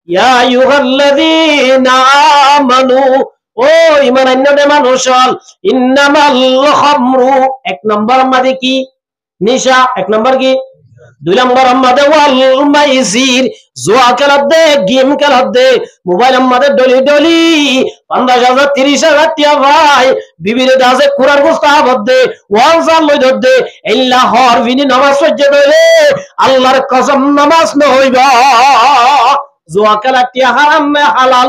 ইয়া আইয়ুহাল্লাযীনা আমানু, ও ঈমান আনয়নে মানুষ, ইন্নামাল খামরু, এক নম্বর আমাদে কি? নিশা। এক নম্বর কি? দুই নম্বর আমাদে ওয়াল মাইসির, জুয়া খেলার দে, গেম খেলার দে, মোবাইল আমাদের ডলি ডলি 50,000 30,000 টিয়া ভাই বিবিরে দাসে কুরার গোস্তা বদ্দে ওয়াল জাল লই দদ্দে ইল্লা হর বিনি নামাজ পড়তে দলে আল্লাহর কসম নামাজ ন হইবা। জুয়া খেলা টিয়া হারাম মে হালাল।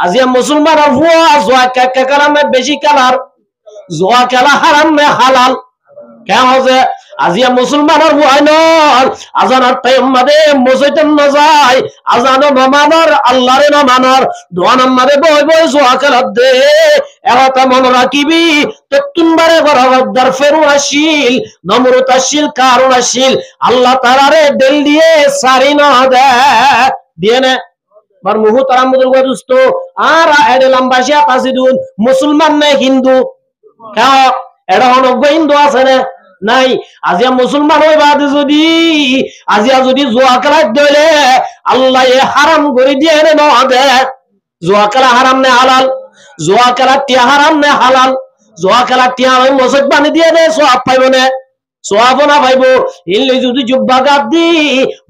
আজিয়া মুসলমান ভুয়া জুয়া খেলা মে বেশি খেলার, জুয়া খেলা হারাম মে হালাল। কেন হচ্ছে আজিয়া মুসলমানের ভুয়াই নয়, আজানার টাইম মাদে মসজিদে না যায়, আজানো নমানার আল্লাহরে নমানার দোয়ান মাদে বই বই জুয়া খেলার দে। এলাকা মনে রাখিবি তত্তুনবারে বরাবর ফেরু আসিল, নম্রত আসিল, কারণ আসিল, আল্লাহ তাআলারে দিল দিয়ে সারি না দেয় দিয়ে না বার মুহু তারামুদুল গদুস্ত আর এডে লম্বাসিয়া পাসিদুন মুসলমান না হিন্দু। কেন এটা অনজ্ঞ হিন্দু আছে না? নাই। আজিয়া মুসলমান হই বাদ যদি আজিয়া যদি জুয়া খেলায় দইলে আল্লাহ এ হারাম করে দিয়ে নে না দে। জুয়া খেলা হারাম নে হালাল? জুয়া খেলা টিয়া হারাম নে হালাল? জুয়া খেলা টিয়া ওই মসজিদ বানি দিয়ে দে, সওয়াব পাইব না? সওয়াব না পাইব। ইল্লে যদি জুব্বা গাদ দি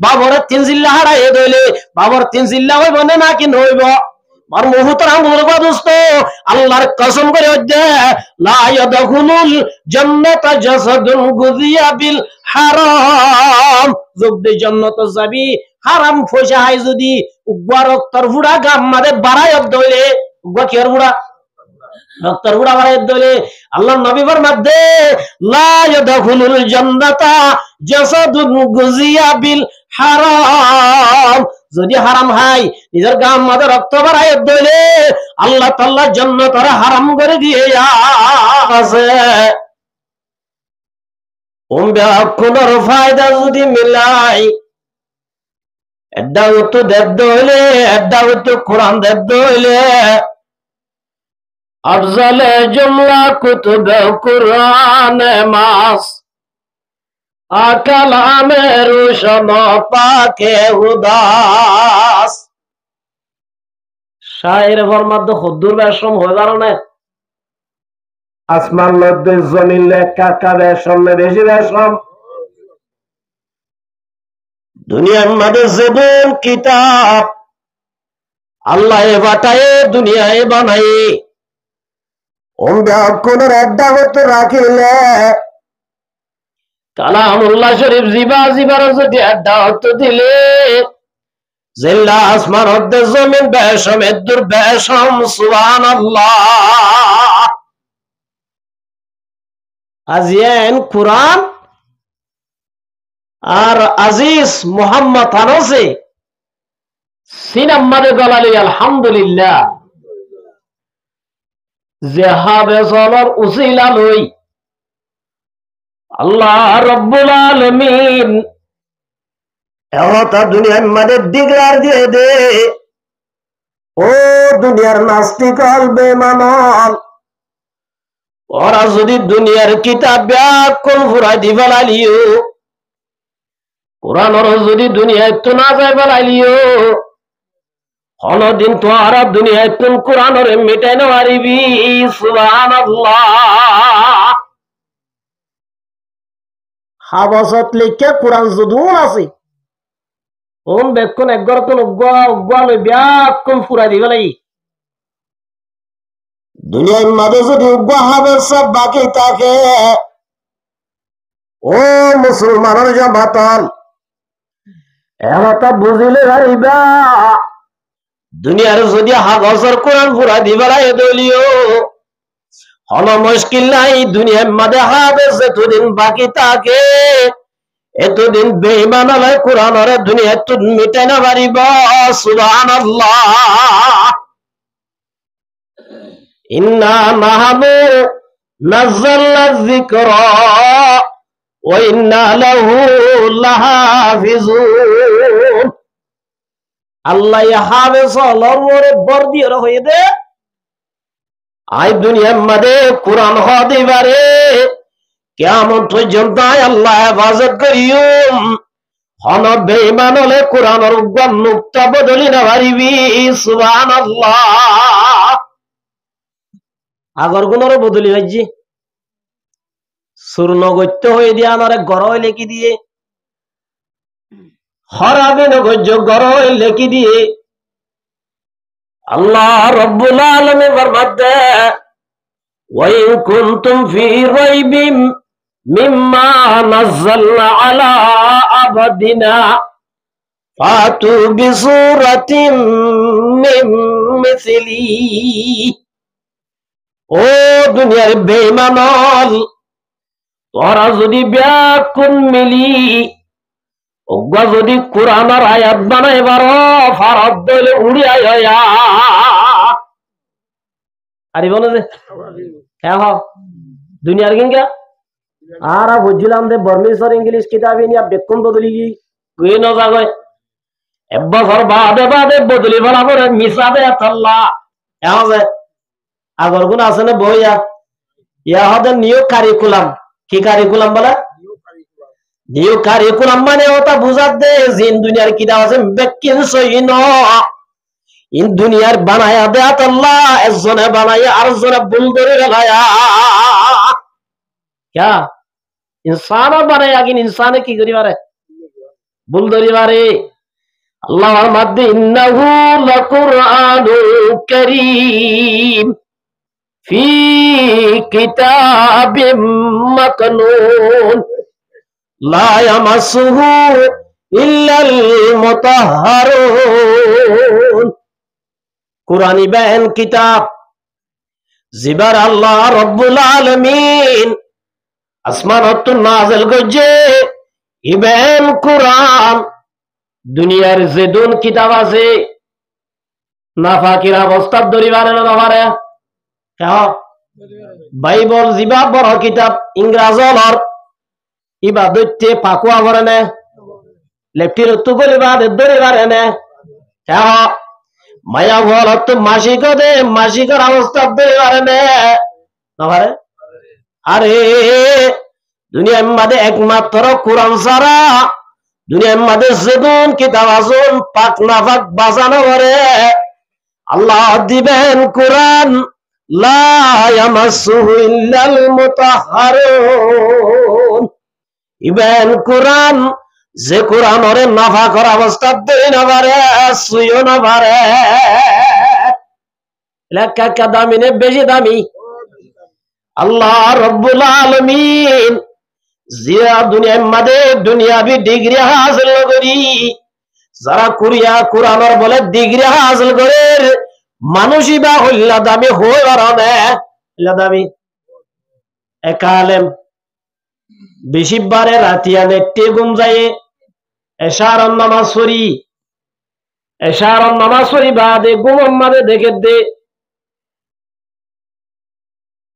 বাবরের 3 জিল্লা হারাই দইলে বাবর 3 জিল্লা হইব না নাকি নইব? আর মুহতারাম বুজুর্গ দোস্ত, আল্লাহর কসম করে হচ্ছে লা ইয়াদখুলুল জান্নাতা জাসাদুন গুযিয়া বিল হারাম, যদি জান্নাত যাবি হারাম ফসা হয় যদি উগ্র রক্তর ফুড়া গাম মাদে বাড়ায় দইলে উগ্র কি আর ফুড়া রক্তর ফুড়া বাড়ায় দইলে আল্লাহর নবী ফরমাতে লা ইয়াদখুলুল জান্নাতা জাসাদুন গুযিয়া বিল হারাম, যদি হারাম হয় নিজের গাম মাদে রক্ত বাড়ায় দইলে আল্লাহ তাআলা জান্নাত আর হারাম করে দিয়ে আছে। ওমবা কোনর ফায়দা যদি মিলাই এদাও তো দেদ হইলে, এদাও তো কোরআন দেদ হইলে আফজালে জুমলা কুতুবে কুরআন মাস আকালামে রোশন পাকে উদাস। শায়ের ফরমাদ খুদ্দুর বেশম হয়ে দাঁড়ানে আসমান মধ্যে জমিন কাকা বেশম বেশি বেশম। দুনিয়ার মধ্যে জীবন কিতাব আল্লাহ বাটায়ে দুনিয়ায় বানাই ওমবা কোনের আড্ডা হতে রাখিলে কালামুল্লাহ শরীফ জিবা জিবার যদি আড্ডা হতে দিলে জিল্লা আসমান হতে জমিন বেশম এদুর বেশম সুবহানাল্লাহ। আজিয়ান কুরআন আর আজিজ মোহাম্মদ আনসে সিনাম্মারে গলালি আলহামদুলিল্লাহ যে হাবেজলর উসিলা লই আল্লাহ রব্বুল আলামিন এওতা দুনিয়ার মধ্যে ডিগ্রার দিয়ে দে। ও দুনিয়ার নাস্তিক হল বেমানল, ওরা যদি দুনিয়ার কিতাব ব্যাকল ফুরাই দি ফেলালিও, কোরআনর যদি দুনিয়ায় তো না যায় ফেলালিও, কোনদিন তো আর দুনিয়ায় তুম কোরআনরে মিটাই না পারিবি। সুবহানাল্লাহ। হাবসত লিখে কোরআন যদুন আছে ওম বেক্ষণ একগর কোন উগ্গা লই ব্যাকল ফুরাই দি ফেলাই। দুনিয়ার মাঝে যদি উগ্গা হাবের সব বাকি থাকে, ও মুসলমানের জামাতল এলাকা বুঝিলে ভাইবা দুনিয়ার যদি হাগসর কোরআন পুরা দিবালাই দলিও হল মুশকিল নাই। দুনিয়ার মাঝে হাবেস এতদিন বাকি থাকে, এতদিন বেঈমান হলে কোরআনরে দুনিয়া তো মিটাই না পারিব। সুবহানাল্লাহ। ইন্না নাহনু নাযালনা যিকরা ওয়া ইন্না লাহু লাহাফিজুন। আল্লাহ হাফেজ লরে বর দিয়ে হয়ে দে আই দুনিয়ার মধ্যে কোরআন হতে পারে কিয়ামত পর্যন্ত আল্লাহ হেফাজত করিও। হন বেঈমান হলে কোরআনের উগ্র নুক্তা বদলি না পারিবি সুবহানাল্লাহ আগর গুণরও বদলি হইজি চূর্ণগত্য হয়ে দিয়ে আনারে গড় লেখি দিয়ে হরাবে নগজ্য গড় লেখি দিয়ে আল্লাহ রব্বুল আলামিন ফরমাতে ওয়াইন কুনতুম ফি রাইবিম মিম্মা নাযালনা আলা আবদিনা ফাতু বিসূরাতিম মিন মিসলি ও দুনিয়ার বেঈমানল তোরা যদি ব্যাকুন মিলি ওগা যদি কোরআনের আয়াত বানাই বারো ফারাদ দলে উড়িয়া আয়া আরে বলে যে হ্যাঁ হ্যাঁ দুনিয়ার কিংকা আর বুঝলাম দে বর্মিসর ইংলিশ কিতাবে নিয়া বেকুন বদলি গুই ন জাগয় এবছর বাদে বাদে বদলি বলা করে মিসাবে আল্লাহ হ্যাঁ যে আগর গুণ আছে না বইয়া ইয়া হদের নিউ কারিকুলাম কি কারিকুলাম বলে নিউ কারিকুলাম মানে ওটা বুঝাত দে জিন দুনিয়ার কিতাব আছে বেকিন সহিন ইন দুনিয়ার বানায়া দেয়াত আল্লাহ একজনে বানায়া আরেকজনে ভুল করে ফেলায়া क्या इंसान बनाया कि इंसान की करी बारे भूल धरी बारे अल्लाह फरमाते इन्नहु लकुरआनुल करीम फी किताबिम मकनून ला यमस्सुहु इल्लल मुतahharun कुरानी बहन किताब जिबर अल्लाह रब्बुल आलमीन আসমান অত নাযিল করছে ইবেন কুরআন দুনিয়ার যে দুন কিতাব আছে নাফাকির অবস্থা ধরি পারে না পারে হ্যাঁ বাইবেল জিবা বড় কিতাব ইংরেজলর ইবাদতে পাকুয়া করে না লেফটির তো গলি বাদে ধরি পারে না হ্যাঁ মায়া বল তো মাসিকের অবস্থা ধরি পারে না পারে আরে দুনিয়ার মধ্যে একমাত্র কোরআন ছাড়া দুনিয়ার মধ্যে যেগুন কিতাব আসুন পাক না পাক বাঁচানো করে আল্লাহ দিবেন কোরআন লা ইয়ামাসসুহু ইল্লাল মুতাহহারুন ইবেন কোরআন যে কোরআন ওরে নাফা করা অবস্থা দেই না পারে সুইও না পারে লেখা দামি নে বেশি দামি আল্লাহ রব্বুল আলামিন জিয়া দুনিয়ার মধ্যে দুনিয়াবি ডিগ্রি হাসিল করি যারা কোরআনের বলে ডিগ্রি হাসিল করে মানুষই বা হইলা দামি হয়ে পারে না দামি এক আলেম বেশিবারে রাতিয়া নেটে ঘুম যায় এশার নামাজ পড়ি বাদে ঘুমের মাঝে দেখে দে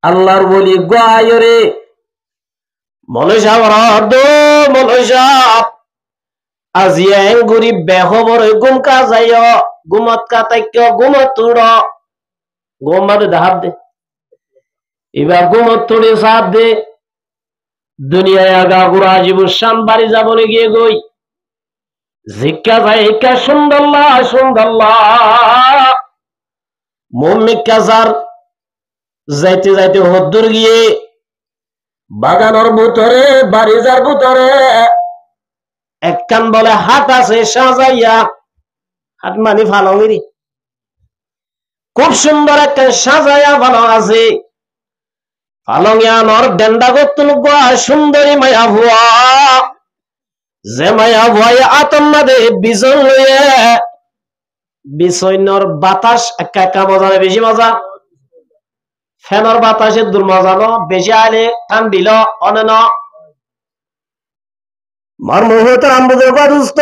আল্লাহর বলি গায়রে মনসা বরাদ মনসা আজিয়া গরিব বেহবর গুম কা যাই গুমত কা তাইক গুমত তুড় গোমাদে দাহাব দে এবার গুমত তুড়ে সাথ দে দুনিয়ায় আগা গুড়া জীবসান বাড়ি যাব গিয়ে গই জিজ্ঞা যায় কা সুন্দল্লাহ মুমিক কাজার যাইতে যাইতে হদ্দুর গিয়ে বাগানোর ভিতরে বাড়িজার ভিতরে একখান বলে হাট আছে সাজাইয়া হাট মানে ফালঙ্গিরি খুব সুন্দর একটা সাজাইয়া ভালো আছে ফালঙ্গিয়ানোর ডেন্ডা করতুন গোয়া সুন্দরী মায়া ভুয়া যে মায়া ভুয়া আতন্নাদে বিজন লইয়ে বিছৈনর বাতাস একা একা মজা বেশি মজা ফ্যানের বাতাসে দুর্মজানো বেশি আলে টান দিল অনেন মার মুহূর্তে আমবুদের দুস্থ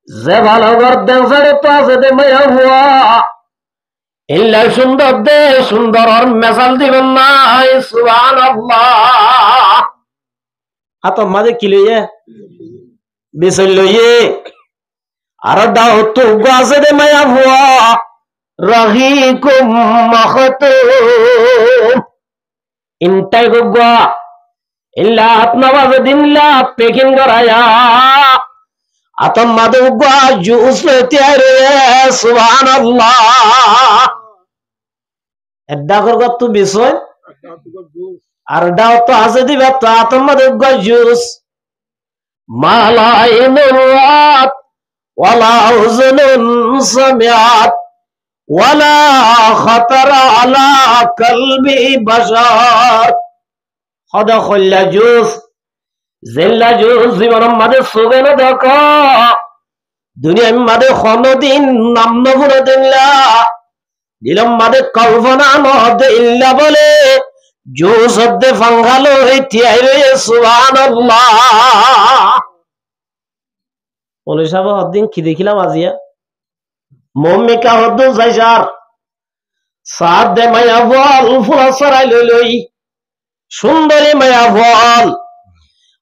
যে ভালো ঘর দেশে তো আছে দে মায়া হুয়া ইল্লা সুন্দর দে সুন্দর আর মেসাল দিবেন না সুবহানাল্লাহ হাত মাঝে কি লইয়ে বিছল লইয়ে আর দাও তো আছে দে মায়া হুয়া রহিকুম মাখতুম ইনটাই গগা ইল্লা আতনাবাজ দিনলা পেকিং করায়া আতম মাদুগা জুস তেরে সুবহানাল্লাহ এডা করগত তো বিষয় আর দাও তো আছে দিবা তো আতম মাদুগা জুস মালাইনুল রাত ওয়ালা উযুনুন সামিআত ওয়ালা খাতারা আলা কলবি বাশার খদা খল্লা জুস জেল্লা জুস জীবন মাদে সুগেন দেখো দুনিয়ার মাদে কোনদিন নাম নভুরে দিল্লা দিলম মাদে কল্পনা নদে ইল্লা বলে জুস হদ্দে ফাঙ্গালো ইতিয়াই রে সুবহানাল্লাহ বলে সাহেব হদ্দিন কি দেখিলাম আজিয়া মম্মিকা হদ্দু যাইসার সাদ দে মায়া বল ফুলা সরাই লই সুন্দরী মায়া বল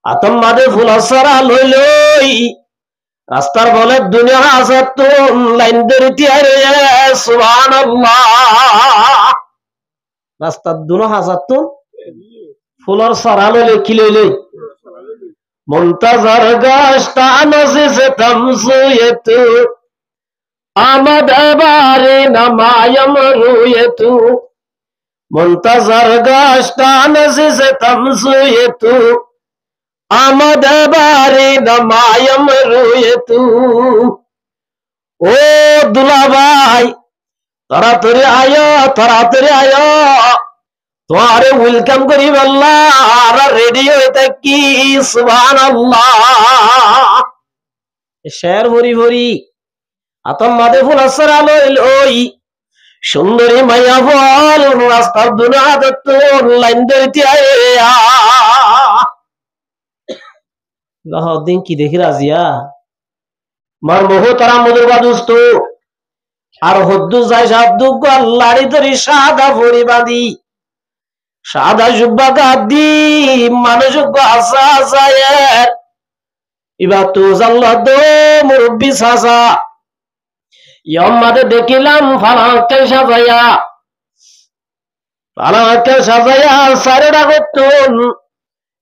আতম মাদে ফুলা সরা লই রাস্তার বলে দুনিয়া হাজার তুন লাইন ধরিতে আরে সুবহানাল্লাহ রাস্তার দুনো হাজার তুন ফুলর সরা লই কি লই মুনতাজার গাছটা নসিসে তামসুয়েতু আমদ বারে নামায়ম রুয়েতু মুনতাজার গাছটা নসিসে তামসুয়েতু আমদ বারে নামায়ম রুয়েতু ও দুলাভাই তাড়াতাড়ি আয় তোমারে ওয়েলকাম করি বললা আর রেডি হইতে কি সুবহানাল্লাহ শের ভরি ভরি আতম মাদে ফুল আসরা লই সুন্দরী মাইয়া বল রাস্তার দুনা দত্ত লাইন ধরতে আয়া দিন কি দেখি রাজিয়া মার মোহ তারা মধুর বাদুস্ত আর হদ্দু যাই সাবদু লাড়ি ধরি সাদা ভরি বাঁধি সাদা জুব্বা গাদি মানুষ আসা যায় এবার তো জাল্লা দো মুরব্বী সাসা ইয়াম্মাদে দেখিলাম ফালাকে সাজায়া সারেডা করতুন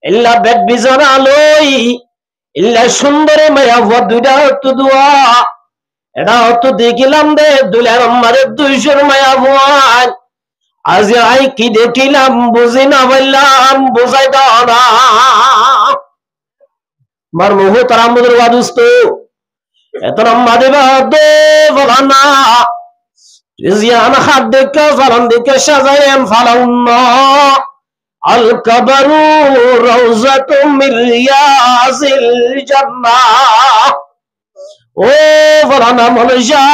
ইল্লা বেদ বিছানা লই ইল্লা সুন্দরী মায়া দুইটা হতো দুয়া এটা হতো দেখিলাম দে দুলের আম্মাদের 200 মায়া ভুয়ান আজ আই কি দেখিলাম বুঝি না বললাম বুঝাই দাও না মার মোহ তারা মুদুর বাদুস্ত এত লম্বা দেবা দে বলানা রিজিয়ান হাত দেখে ফালান দেখে সাজায়েন ফালাউন্ন আল কবরু রাউজাতু মির রিয়াজিল জান্নাহ ও বলানা মনজা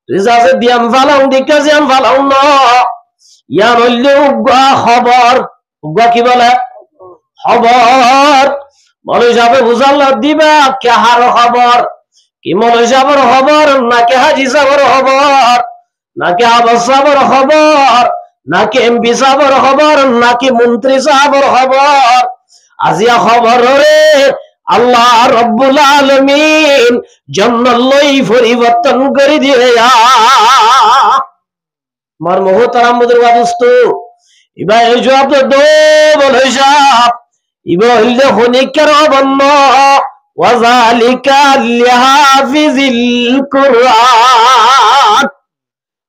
রিজাজে দিয়াম ফালাউন দেখে জিয়াম ফালাউন্ন ইয়া বললে উগা খবর উগা কি বলে খবর মনে যাবে বুঝাল্লা দিবা কাহার খবর কি মনে যাবার খবর নাকি হাজি সাহেবের খবর নাকি আবাস সাহেবের খবর নাকি এমপি সাহেবের খবর নাকি মন্ত্রী সাহেবের খবর আজিয়া খবর রে আল্লাহ রব্বুল আলামিন জান্নাতলৈ পরিবর্তন করে দিয়ে মার মোহতারাম মুদুর বাদুস্ত ইবা এই জবাব দো বলে সাহেব ইবা হইলে খনিকার বন্ন ওয়াজালিকা লিহাফিজিল কুরআন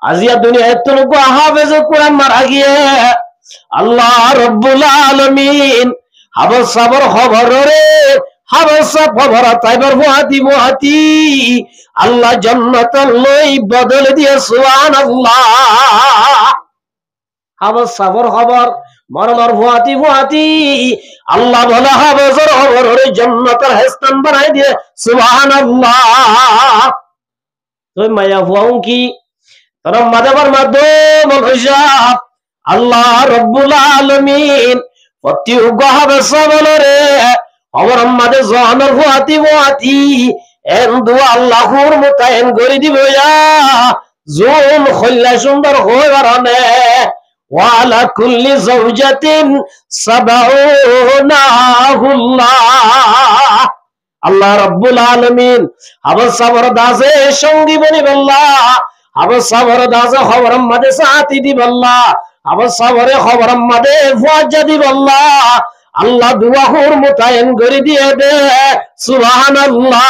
আজিয়া দুনিয়া এতটুকু হাফেজ কোরআন মারা গিয়ে আল্লাহ রব্বুল আলামিন হাবস সাবর খবর রে হাবস খবর তাইবার মুহাতি আল্লাহ জান্নাত লই বদল দিয়ে সুবহানাল্লাহ হাবস সাবর খবর মরমর ভুয়াতি আল্লাহ বলে হাবসর খবর রে জান্নাতের স্থান বানাই দিয়ে সুবহানাল্লাহ তো মায়া ভুয়াও কি তারা মাদাবার মাধ্যম হিসাব আল্লাহ রব্বুল আলামিন প্রতি উগাহাবস বলে রে খবর আমাদের জানার ভুয়াতি এন দুয়া আল্লাহর মুতায়েন করে দিব ইয়া জুন খল্লা সুন্দর হয়ে বারানে ওয়ালা কুল্লি যাওজাতিন সাবাউনাহুল্লাহ আল্লাহ রাব্বুল আলামিন হাবস সাবর দাসে সঙ্গী বনি আল্লাহ হাবস সাবর দাসে খবর আমাদের সাথী দিব আল্লাহ হাবস সাবরে খবর আমাদের ফুয়াজা দিব আল্লাহ আল্লাহ দুয়াহুর মোতায়েন করে দিয়ে দে সুবহানাল্লাহ।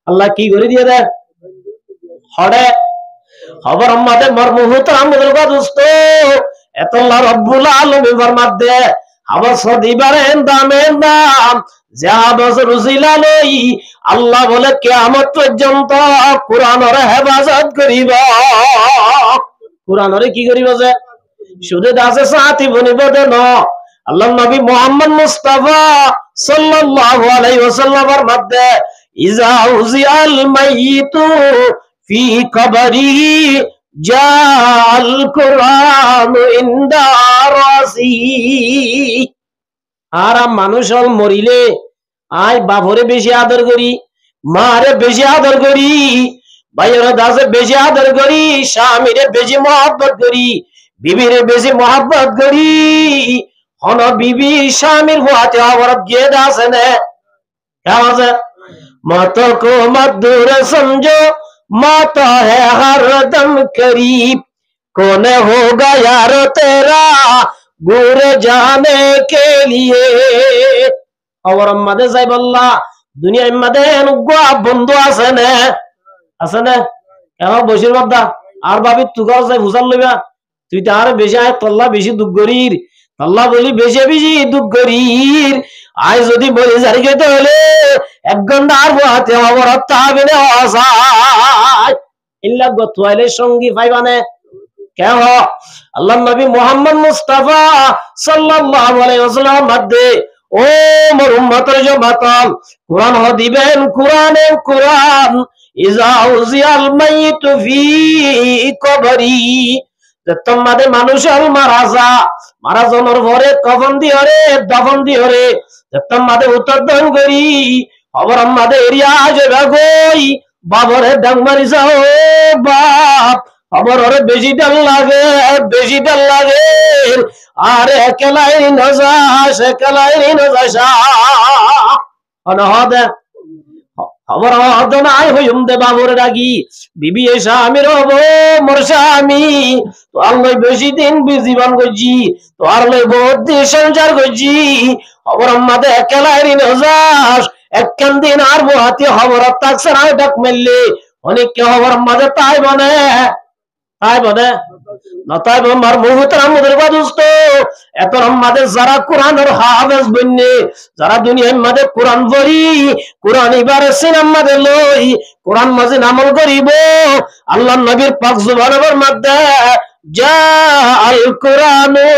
আল্লাহ কি করে দিয়ে দে হড়ে খবর আমাদের মর্মভূত আমাদের দোস্ত এত আল্লাহ রব্বুল আলামিন ফরমাত দে আবাস দিবারেন দামের দাম যে আবাস রুজিলা লই আল্লাহ বলে কিয়ামত পর্যন্ত কোরআনের হেফাজত করিব। কোরআনের কি করিব যে শুধু দাসে সাথী বনিব দেন আল্লাহ নবী মুহাম্মদ মুস্তাফা সাল্লাল্লাহু আলাইহি ওয়াসাল্লামের মধ্যে ইজা উজিয়াল মাইয়িতু ফি কবরিহি জাল কুরআন ইনদা রাসি। আর মানুষ মরিলে আই বাপরে বেশি আদর করি, মারে বেশি আদর করি, ভাইয়ের দাসে বেশি আদর করি, স্বামীরে বেশি মহব্বত করি, বিবিরে বেশি মহব্বত করি। হন বিবি স্বামীর হাতে অবরত গিয়ে দাসে নে কেমন मत को मत दूर समझो मत है हरदम करीब कौन होगा यार तेरा दूर जाने के लिए। और मदे साहिब अल्लाह दुनिया मदे अनुग्वा बंधु आसने কেন বসির বাদা আর ভাবি তুগাও যাই বুঝাল লইবা তুই তো আর বেশি আয় তল্লা বেশি দুঃখ করির তল্লা বলি বেশি বেশি দুঃখ করির আয় যদি বলি জারি খেতে হলে 1 ঘন্টা আর হাতে খবর হবে না অসায় ইল্লা গতওয়াইলের সঙ্গী পাইবানে কেন আল্লাহ নবী মুহাম্মদ মুস্তাফা সাল্লাল্লাহু আলাইহি ওয়াসাল্লাম মধ্যে ও মোর উম্মতের জমাতাল কুরআন দিবেন কুরআনে কুরআন ইজা উজিয়াল মাইয়িতু ফি কবরি তোমাদের মানুষের মারা জন্মের পরে কফন দিওরে দফন দিওরে তোমাদের উত্তরদান করি খবর আমাদের এরিয়া যাবে গই বাবরে ডাং মারি যাও বাপ খবর ওরে বেশি ডাল লাগে আর একলাই নজাস অনহদে খবর নাই হইম দে বাবুর ডাকি বিবি এসা আমি রব মোর স্বামী তো আর লই বেশি দিন জীবন করছি তো আর লই বহুত দিন সংসার করছি খবর আমাদের একলাই নজাস একখান দিন আর হাতে খবর তাকছে না ডাক মেললে অনেক কে খবর আমাদের তাই বনে নতাই মার মুহূর্তে আমাদের বাদুস্ত এত আমাদের যারা কোরআনের হাফেজ বন্যে যারা দুনিয়ার মাঝে কোরআন পড়ি কোরআন এবারে আমাদের লই কোরআন মাঝে আমল করিব আল্লাহ নবীর পাক জুবানের মধ্যে যা আল কোরআনু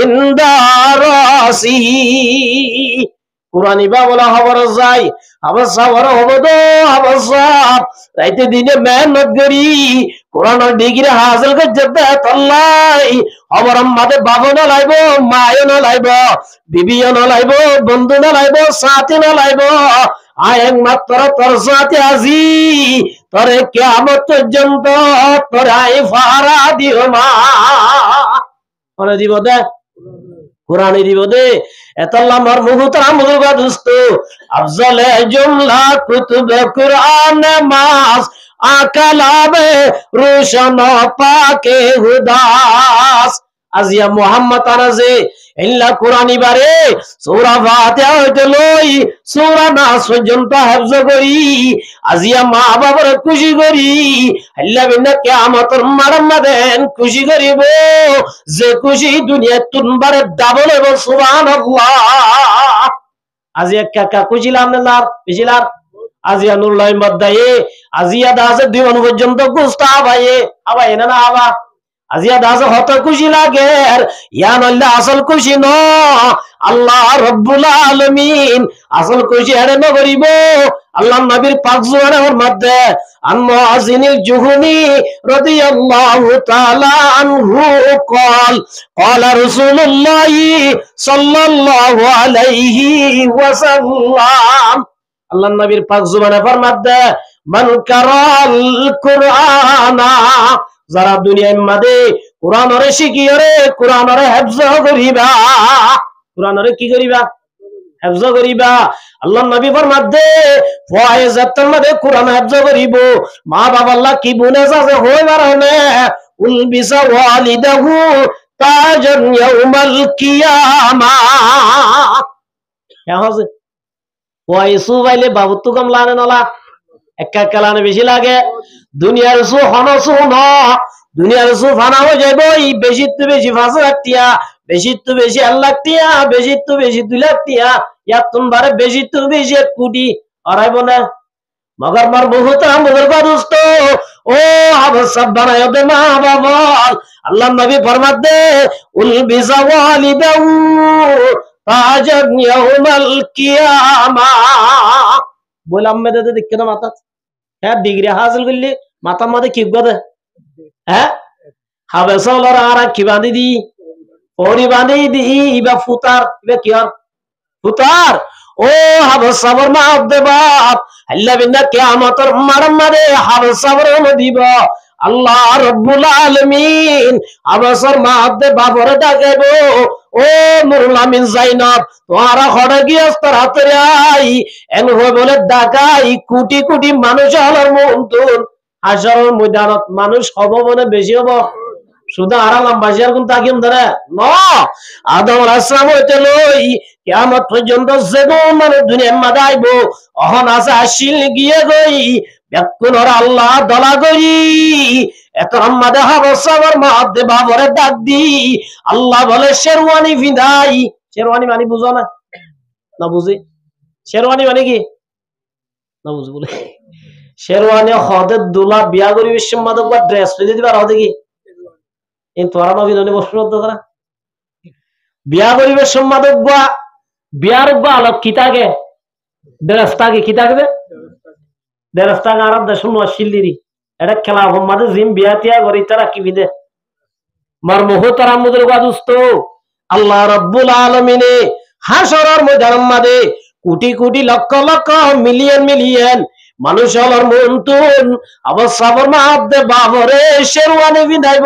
ইনদা রাসি কোরআন বলা খবর যাই অবস্থা বড় হবো তো অবস্থা রাইতে দিনে মেহনত করি কোরআন ডিগ্রি হাসিল করতে তল্লাই খবর আমাদের বাবু না লাইব মায়ও না লাইব বিবিও না লাইব বন্ধু না লাইব সাথী না লাইব আয় একমাত্র তোর সাথে আজি তোরে কিয়ামত পর্যন্ত তোরাই ফারা দিও মা করে দিব দে কোরআন দিব দে এতাল্লাহ মার মুহূর্তের আমল দোস্ত আফজলে জুমলা কুতুব কুরআন মাস আকালাবে রোশন পাকে হুদাস আজিয়া মুহাম্মদ আনাজে ইল্লা কোরআনি বারে সূরা ফাতিহা হইতে লই সূরা নাস পর্যন্ত হিফজ করি আজিয়া মা বাবার খুশি করি আল্লাহ বিনা কিয়ামতের মারমাদেন খুশি করিব যে খুশি দুনিয়া তুনবারে ডাবল এবং সুবহানাল্লাহ আজিয়া কাকা খুশিলাম না বেশিলার আজিয়া নুরুল্লাহ মদ্দায়ে আজিয়া দাসে দিওয়ান পর্যন্ত গুস্তা আবায়ে আবায়ে না আবা আজিয়া দাসে হত খুশি লাগে ইয়া আল্লাহ আসল খুশি ন আল্লাহ রব্বুল আলামিন আসল খুশি এর ন করিব আল্লাহ নবীর পাক জুবানের মধ্যে আন মুআযিনিল জুহুনি রাদিয়াল্লাহু তাআলা আনহু قال قال رسول الله সাল্লাল্লাহু আলাইহি ওয়াসাল্লাম আল্লাহ নবীর পাক জুবানের মধ্যে মান কারাল কুরআনা যারা দুনিয়ার মধ্যে কোরআনরে শিখিয়রে কোরআনরে হিফজ করিবা কোরআনরে কি করিবা হিফজ করিবা আল্লাহ নবী ফরমাতে ফয়েজাতের মধ্যে কোরআন হিফজ করিব মা বাবা আল্লাহ কি বুনে আছে হই বারনে উলবিসা ওয়ালিদাহু তাজান ইয়াউমাল কিয়ামা। কেমন ওয়াইসু বাইলে বাবুত্তু কম লানে নলা একা একা লানে বেশি লাগে। দুনিয়ার সু হনসু ন দুনিয়ার সু ফানা হয়ে যাইব বেশি তো বেশি 5,000 টিয়া, বেশি তো বেশি 1 লাখ টিয়া, বেশি তো বেশি 2 লাখ টিয়া, ইয়ার তোমারে বেশি তো বেশি 1 কোটি আড়াইব না। মগর মার বহুত আমদের দোস্ত ও আব সব বানায় দে মা বাবা। আল্লাহ নবী ফরমাত দে উল বিজাওয়ালিদাউ তাজান ইয়াউমাল কিয়ামা। বললাম মেদে দেখকে না মাথা হ্যাঁ ডিগ্রি হাসিল করলি মাথার মধ্যে কি গদে হ্যাঁ হবে সলর আর কি বাঁধি দি পরি বাঁধি দি ইবা ফুতার ইবা কি আর ফুতার ও হাব সাবর মা দে বাপ আল্লাহ বিনা কিয়ামতের মারম মারে হাব সাবর দিব আল্লাহ রব্বুল আলামিন আবসর মা দে বাবরে ডাকেবো ও মুরলামিন জাইনব তোমারা হড়ে গিয়েস্তর হাতে আই এন বলে ডাকাই কোটি কোটি মানুষ হলার মন্তুন হাসরের ময়দানত মানুষ হব মনে বেশি হব শুধু আরালাম বাজার কোন তাকিম ধরে ন আদম আলাইহিস সালাম হইতে লই কিয়ামত পর্যন্ত যেগো মানে দুনিয়ার মাঝে আইব অহন আছে আসিল গিয়ে গই বেকুনর আল্লাহ দলা গই এত আমাদে হাবসাবার মাদে বাবরে ডাক দি আল্লাহ বলে শেরওয়ানি ভিদাই। শেরওয়ানি মানে বুঝো না না বুঝি শেরওয়ানি মানে কি না বুঝি বলে শেরওয়ানি হদে দুলা বিয়া করি বিশ্বমাদক বা ড্রেস পেতে দিবার হদে কি এই তোরা নবী নবী বসর তারা বিয়া করিবে সম্মাদক বা বিয়ার বা আলোক কি থাকে ড্রেস থাকে কি থাকবে ড্রেস থাকে আরব দেশ শিল্লিরি এটা খেলা মাঝে জিম বিয়া তিয়া করি তারা কি বিদে মার মোহ তারা মুদের গাদুস্ত আল্লাহ রাব্বুল আলামিনে হাসরের ময়দানের মাঝে কোটি কোটি লক্ষ লক্ষ মিলিয়ন মিলিয়ন মানুষ হলার মন্তুন আবার সাবর মাহদে বাবরে শেরওয়ানি বিদাইব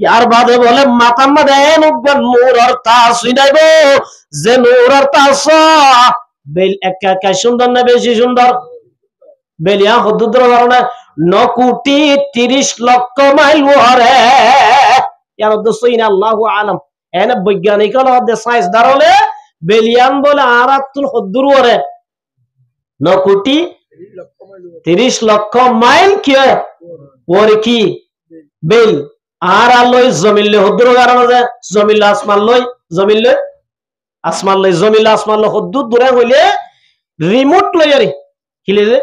ইয়ার বাদে বলে মাথার মাঝে নুকবেন নূর আর তাস বিদাইব যে নূর আর তাস বেল একা একা সুন্দর না বেশি সুন্দর বেলিয়া হদ্দুদ্র কারণে 9 কোটি 30 লক্ষ মাইল ওরে ইয়ার উদ্দেশ্য ইন আল্লাহু আলাম এনে বৈজ্ঞানিক হলে সায়েন্স দারলে বেলিয়ান বলে আরাতুল হদ্দুর ওরে 9 কোটি 30 লক্ষ মাইল কি ওরে কি বেল আর আলোই জমিলে হদ্দুর কারণে জমিল আসমান লই জমিল আসমান লই জমিল আসমান লই হদ্দুর দূরে হইলে রিমোট লই আরে কিলে যে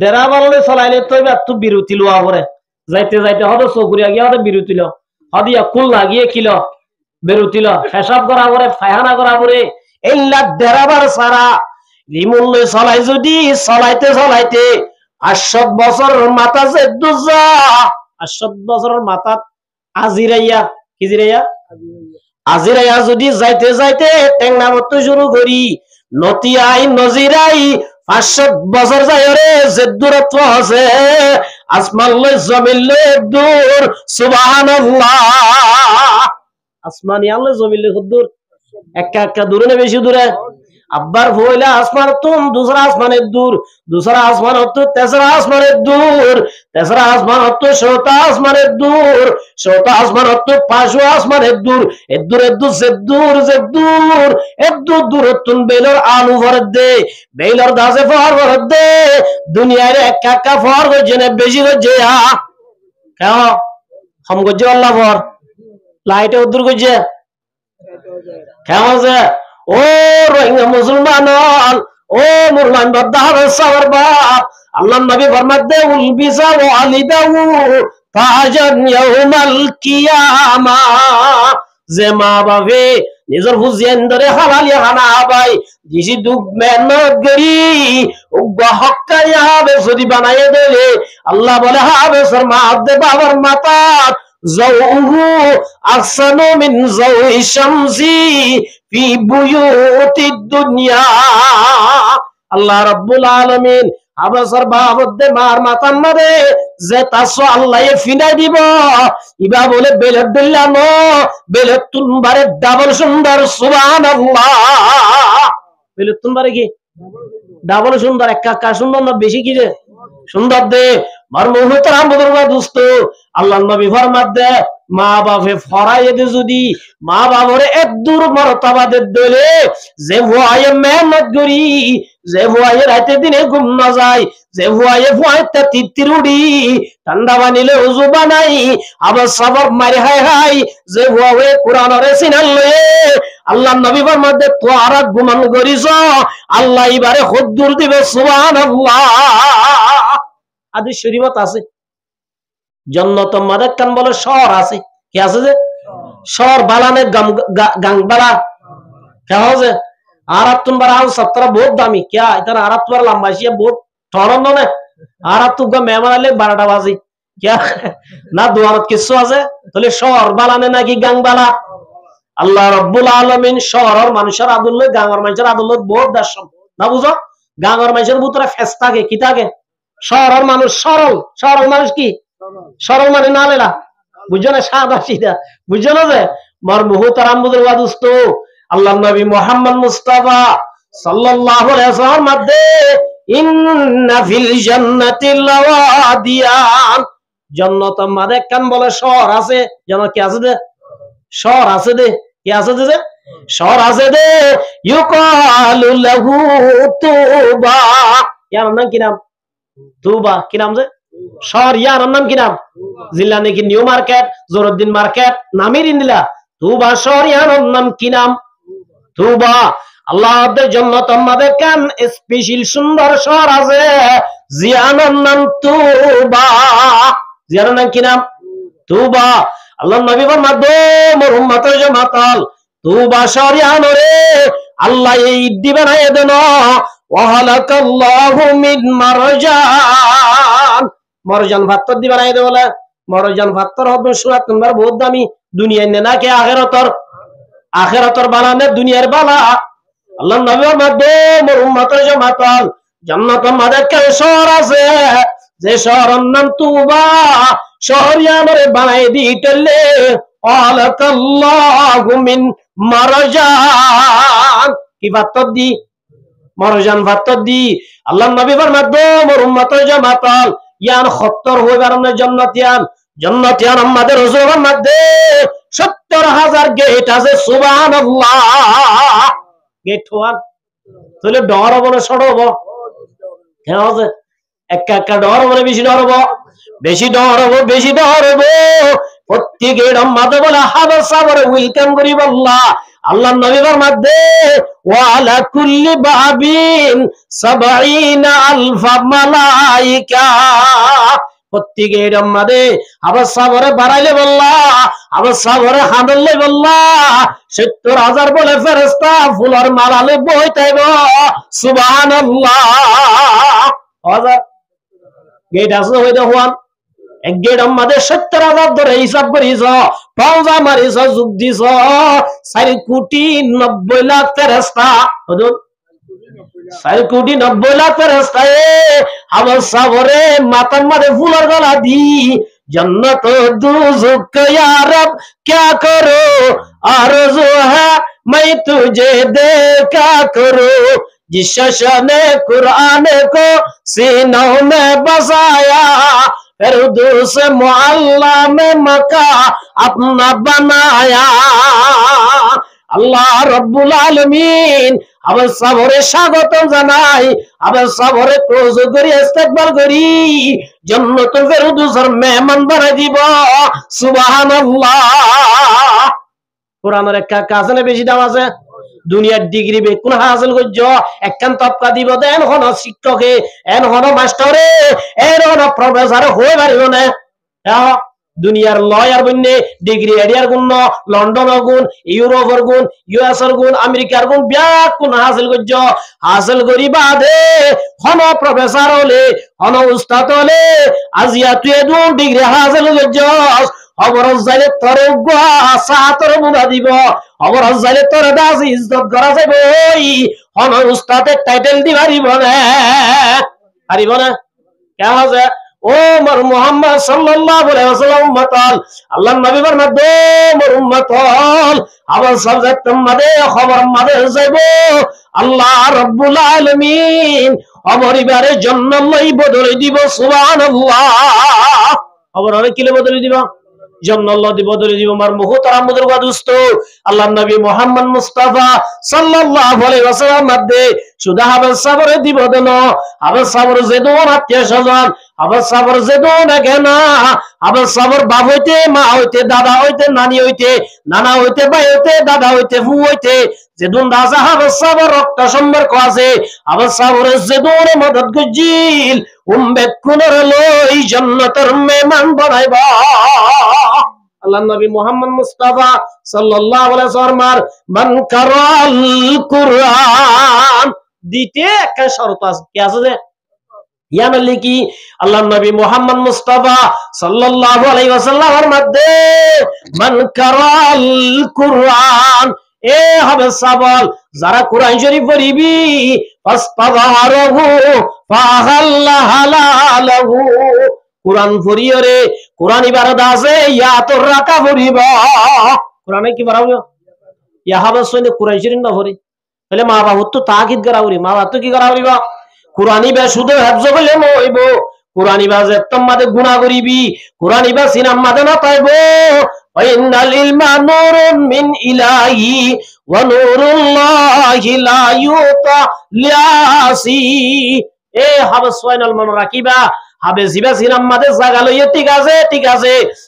দেরা বারলে চলাইলে তো একটু বিরতি লওয়া পরে যাইতে যাইতে হয়তো চকুরিয়া গিয়ে হয়তো বিরতি ল হদিয়া কুল লাগিয়ে কিল বিরতি ল হিসাব করা পরে ফায়হানা করা পরে এই লাখ দেরাবার সারা রিমোট লই চলাই যদি চলাইতে চলাইতে 500 বছর মাথা যে দুজা 500 বছরের মাথাত আজিরাইয়া কি জিরাইয়া আজিরাইয়া যদি যাইতে যাইতে টেংনা মতো শুরু করি নতিয়াই নজিরাই 500 বছর যায় রে যে দূরত্ব আছে আসমান লই জমিন লই দূর সুবহানাল্লাহ আসমান ইয়ালে জমিন লই দূর একা একা দূরে না বেশি দূরে আব্বার ভইলা আসমান তুম दूसरा আসমানের দূর दूसरा আসমান হতো তেসরা আসমানের দূর তেসরা আসমান হতো চৌথা আসমানের দূর চৌথা আসমান হতো পাঁচওয়া আসমানের দূর এদূর এদূর যে দূর যে দূর এদূর দূরত্বন বেলর আলু ভরত দে বেলর দাসে ফর ভরত দে দুনিয়ার একা একা ফর গজনে বেশি গজে কেন हम গজে আল্লাহ ফর লাইটে উদ্দুর গজে কেমন যে ও রোহিঙ্গা মুসলমান ও মুরমান বদ্দার সাবর বাপ আল্লাহ নবী ফরমাত দে উল বিসা ওয়ালিদাউ তাজান ইয়াউমাল কিয়ামা যে মা বাবা নিজের হুজিয়ান ধরে হালাল খানা ভাই দিছি দুঃখ মেহনত করি উগ্র হক্কাই হবে যদি বানাইয়ে দেবে আল্লাহ বলে হবে সর মা দে বাবার মাতা যাওহু আহসানু মিন যাওই শামসি ফি বুয়ুতিদ দুনিয়া আল্লাহ রাব্বুল আলামিন আবাসর বাবদে মার মাতান মারে যে তাসো আল্লাহ ফিনাই দিব ইবা বলে বেলেট দিল্লানো বেলেট তুনবারে ডাবল সুন্দর সুবহানাল্লাহ বেলেট তুনবারে কি ডাবল সুন্দর একা সুন্দর না বেশি কি রে সুন্দর দে মার মুহতারাম বদরবা দোস্ত আল্লাহর নবী ফরমাত দে মা বাপে ফরাইয়ে দে যদি মা বাবরে এক দূর মরতাবাদের দলে যে ভয়ে মেহনত করি যে ভয়ে রাতে দিনে ঘুম না যায় যে ভয়ে ভয়টা তিত্তির উড়ি ঠান্ডা বানিলে উজু বানাই আবার সবর মারি হাই হাই যে ভয়ে কোরআনরে সিনাল লয়ে আল্লাহ নবীর মধ্যে তো আর গুমান করিস আল্লাহ এবারে হুদ্দুর দিবে সুবহানাল্লাহ। হাদিস শরীফত আছে জান্নাত মাদাক্কান বলে শহর আছে কি আছে যে শহর বালানে গাংবালা क्या हो जे आरात तुम बराव 17 बहुत दामी क्या इतना आरात पर लंबाई बहुत ठोरन ने आरात तुम मेहमान आले 12টা বাজে क्या ना दुआरत किस्सो আছে তাহলে শহর বালানে নাকি গাং বালা আল্লাহ রাব্বুল আলামিন শহরের মানুষের আদুল্লাহ গাঙ্গর মানুষের আদুল্লাহ বহুত দাসম না বুঝো গাঙ্গর মানুষের ভিতরে ফেস্তাকে কি থাকে শহরের মানুষ সরল সরল মানুষ কি সরল মানে না লেলা বুঝছো না সাদা সিধা বুঝছো না যে মার মুহতারাম বুজুর ওয়াদুস্ত আল্লাহ নবী মুহাম্মদ মুস্তাফা সাল্লাল্লাহু আলাইহি ওয়াসাল্লাম মধ্যে ইন্না ফিল জান্নাতি লাওয়াদিয়ান জান্নাত মাদে কান বলে শহর আছে যেন কি আছে দে শহর আছে দে কি আছে দে শহর আছে দে ইউকালু লাহু তুবা ইয়ার নাম কি নাম তুবা কি নাম যে শহর ইয়ার নাম কি নাম জিল্লা নাকি নিউ মার্কেট জোরউদ্দিন মার্কেট নামের ইন্দিলা তুবা শহর ইয়ার নাম কি নাম তুবা আল্লাহর জান্নাত আমাদের কান স্পেশাল সুন্দর শহর আছে জিয়ানের নাম তুবা জিয়ানের নাম কি নাম তুবা আল্লাহ নবীর মাধ্যমে মোর উম্মতের জামাতাল তুবা শহর ইয়ানরে আল্লাহ এই দিবে না এদেন ওয়াহালাকাল্লাহু মিন মারজান মারজান ভাত্তর দিবে না এদে বলে মারজান ভাত্তর হবে সূরা নম্বর বহুত দামি দুনিয়ায় না কি আখিরাতর বালা নে দুনিয়ার বালা আল্লাহ নবীর মাধ্যমে মোর উম্মতের জামাতাল জান্নাতের মধ্যে কে শহর আছে যে শহরের নাম তুবা শহর ইয়ানরে বানাই দিতেলে ওয়ালাকাল্লাহু মিন মারজান কি ভাত্তর দি মারজান ভাত্তর দি আল্লাহ নবীর মাধ্যমে মোর উম্মতের জামাতাল ইয়ান খত্তর হইবার না জান্নাতিয়ান আমাদের রাসূলের মধ্যে 70,000 গেট আছে সুবহানাল্লাহ গেট হওয়ার তাহলে ডর হবো না ছোট হবো হ্যাঁ আছে একটা ডর হবো বেশি ডর হবো প্রত্যেকের আমাদের বলে হাবা সাবরে ওয়েলকাম করি বল্লা আল্লাহ নবীর মধ্যে ওয়ালা কুল্লি বাবিন 70,000 মালাইকা প্রত্যেকের আমাদের আবার সাবরে বাড়াইলে বললা আবার সাবরে হাঁদলে বললা 70,000 বলে ফেরেশতা ফুলের মালালে বইতাইব সুবহানাল্লাহ হাজার গেট আছে হইতে হওয়ান এক গেট আমাদের 70,000 ধরে হিসাব করিস পাওজা মারিস যুগ দিস 4,90,00,000 ফেরেশতা হদুন 4,90,00,000 ফেরেশতা আবার সাবরে মাথার মাঝে ফুলের গলা দি जन्नत दोज़ख या रब क्या करो आरज़ू है मैं तुझे देखा करूं जिस शने कुरान को सीनों में बसाया फिरदौस मुअल्ला में मका अपना बनाया আল্লাহ রব্বুল আলামিন আবার সাবরে স্বাগতম জানাই আবার সাবরে ক্লোজ করি ইস্তেকবাল করি জান্নাতুল ফেরদৌসের মেহমান বানাই দিব সুবহানাল্লাহ। কোরআনের একটা কাজ না বেশি দাম আছে দুনিয়ার ডিগ্রি বে কোন হাসিল করছ একখান তপকা দিব দেন হন শিক্ষকে এন হন মাস্টারে এন হন প্রফেসর হয়ে পারিব না দুনিয়ার লয়ার বন্যে ডিগ্রি এরিয়ার গুণ লন্ডনের গুণ ইউরোপের গুণ ইউএসের গুণ আমেরিকার গুণ ব্যাক কোন হাসিল করি বাদে হন প্রফেসর হলে হন উস্তাদ হলে আজিয়া তুই দুন ডিগ্রি হাসিল করছ অবরজ যাইলে তোর সাতর মুদা দিব অবরজ যাইলে তোর দাস ইজ্জত করা যাবে ওই হন উস্তাদের টাইটেল দি পারিব না কেমন আছে ও মোর মুহাম্মদ সাল্লাল্লাহু আলাইহি ওয়াসাল্লাম উম্মতাল আল্লাহর নবীর মধ্যে মোর উম্মতাল আবার সাবজেক্ট তোমাদের খবর আমাদের যাইব আল্লাহ রাব্বুল আলামিন অমরিবারে জন্য লই বদলে দিব সুবহানাল্লাহ খবর হবে কি বদলে দিব জন্নাল্লাহ দিব দরি দিব মার মুহতারাম বুজুর্গ দোস্ত আল্লাহর নবী মুহাম্মদ মুস্তাফা সাল্লাল্লাহু আলাইহি ওয়াসাল্লাম মধ্যে সুদা হাবে সাবর দিব দেন হাবে সাবর যেদন আত্মীয় স্বজন হাবে সাবর যেদন গেনা হাবে সাবর বাপ হইতে মা হইতে দাদা হইতে নানি হইতে নানা হইতে ভাই হইতে দাদা হইতে ফু হইতে যেদন রাজা হাবে সাবর রক্ত সম্পর্ক আছে হাবে সাবর যেদন মদত গজিল উম্মত কুনর লই জান্নাতের মেহমান বানাইবা আল্লাহ নবী মুহাম্মদ মুস্তাফা সাল্লাল্লাহু আলাইহি ওয়াসাল্লাম মান কারাল কুরআন দিতে একটা শর্ত আছে কি আছে যে ইয়ান লিখি আল্লাহ নবী মুহাম্মদ মুস্তাফা সাল্লাল্লাহু আলাইহি ওয়াসাল্লামের মধ্যে মান কারাল কুরআন এ হবে সাবল যারা কোরআন শরীফ পড়িবি ফাস্তাযহারহু ফাহাল্লা হালালাহু কোরআন পড়িয়রে কোরআন ইবাদত আছে ইয়া তোর রাকা পড়িবা কোরআনে কি পড়াবো ইয়া হবে সইনে কোরআন শরীফ না পড়ি তাহলে মা বাবা তো তাকিদ করাউরি মা বাবা তো কি করাউরিবা কোরআনি বা শুধু হেফজ করলে নইব কোরআনি বা যেতম মাদে গুনাহ করিবি কোরআনি বা সিনাম মাদে না পাইবো ওয়াইনাল ইলমা নূরুন মিন ইলাহি ওয়া নূরুল্লাহি লা ইউতা লিয়াসি এ হবে সয়নাল মান রাকিবা হবে জিবা সিনাম মাদে জাগা লইয়ে ঠিক আছে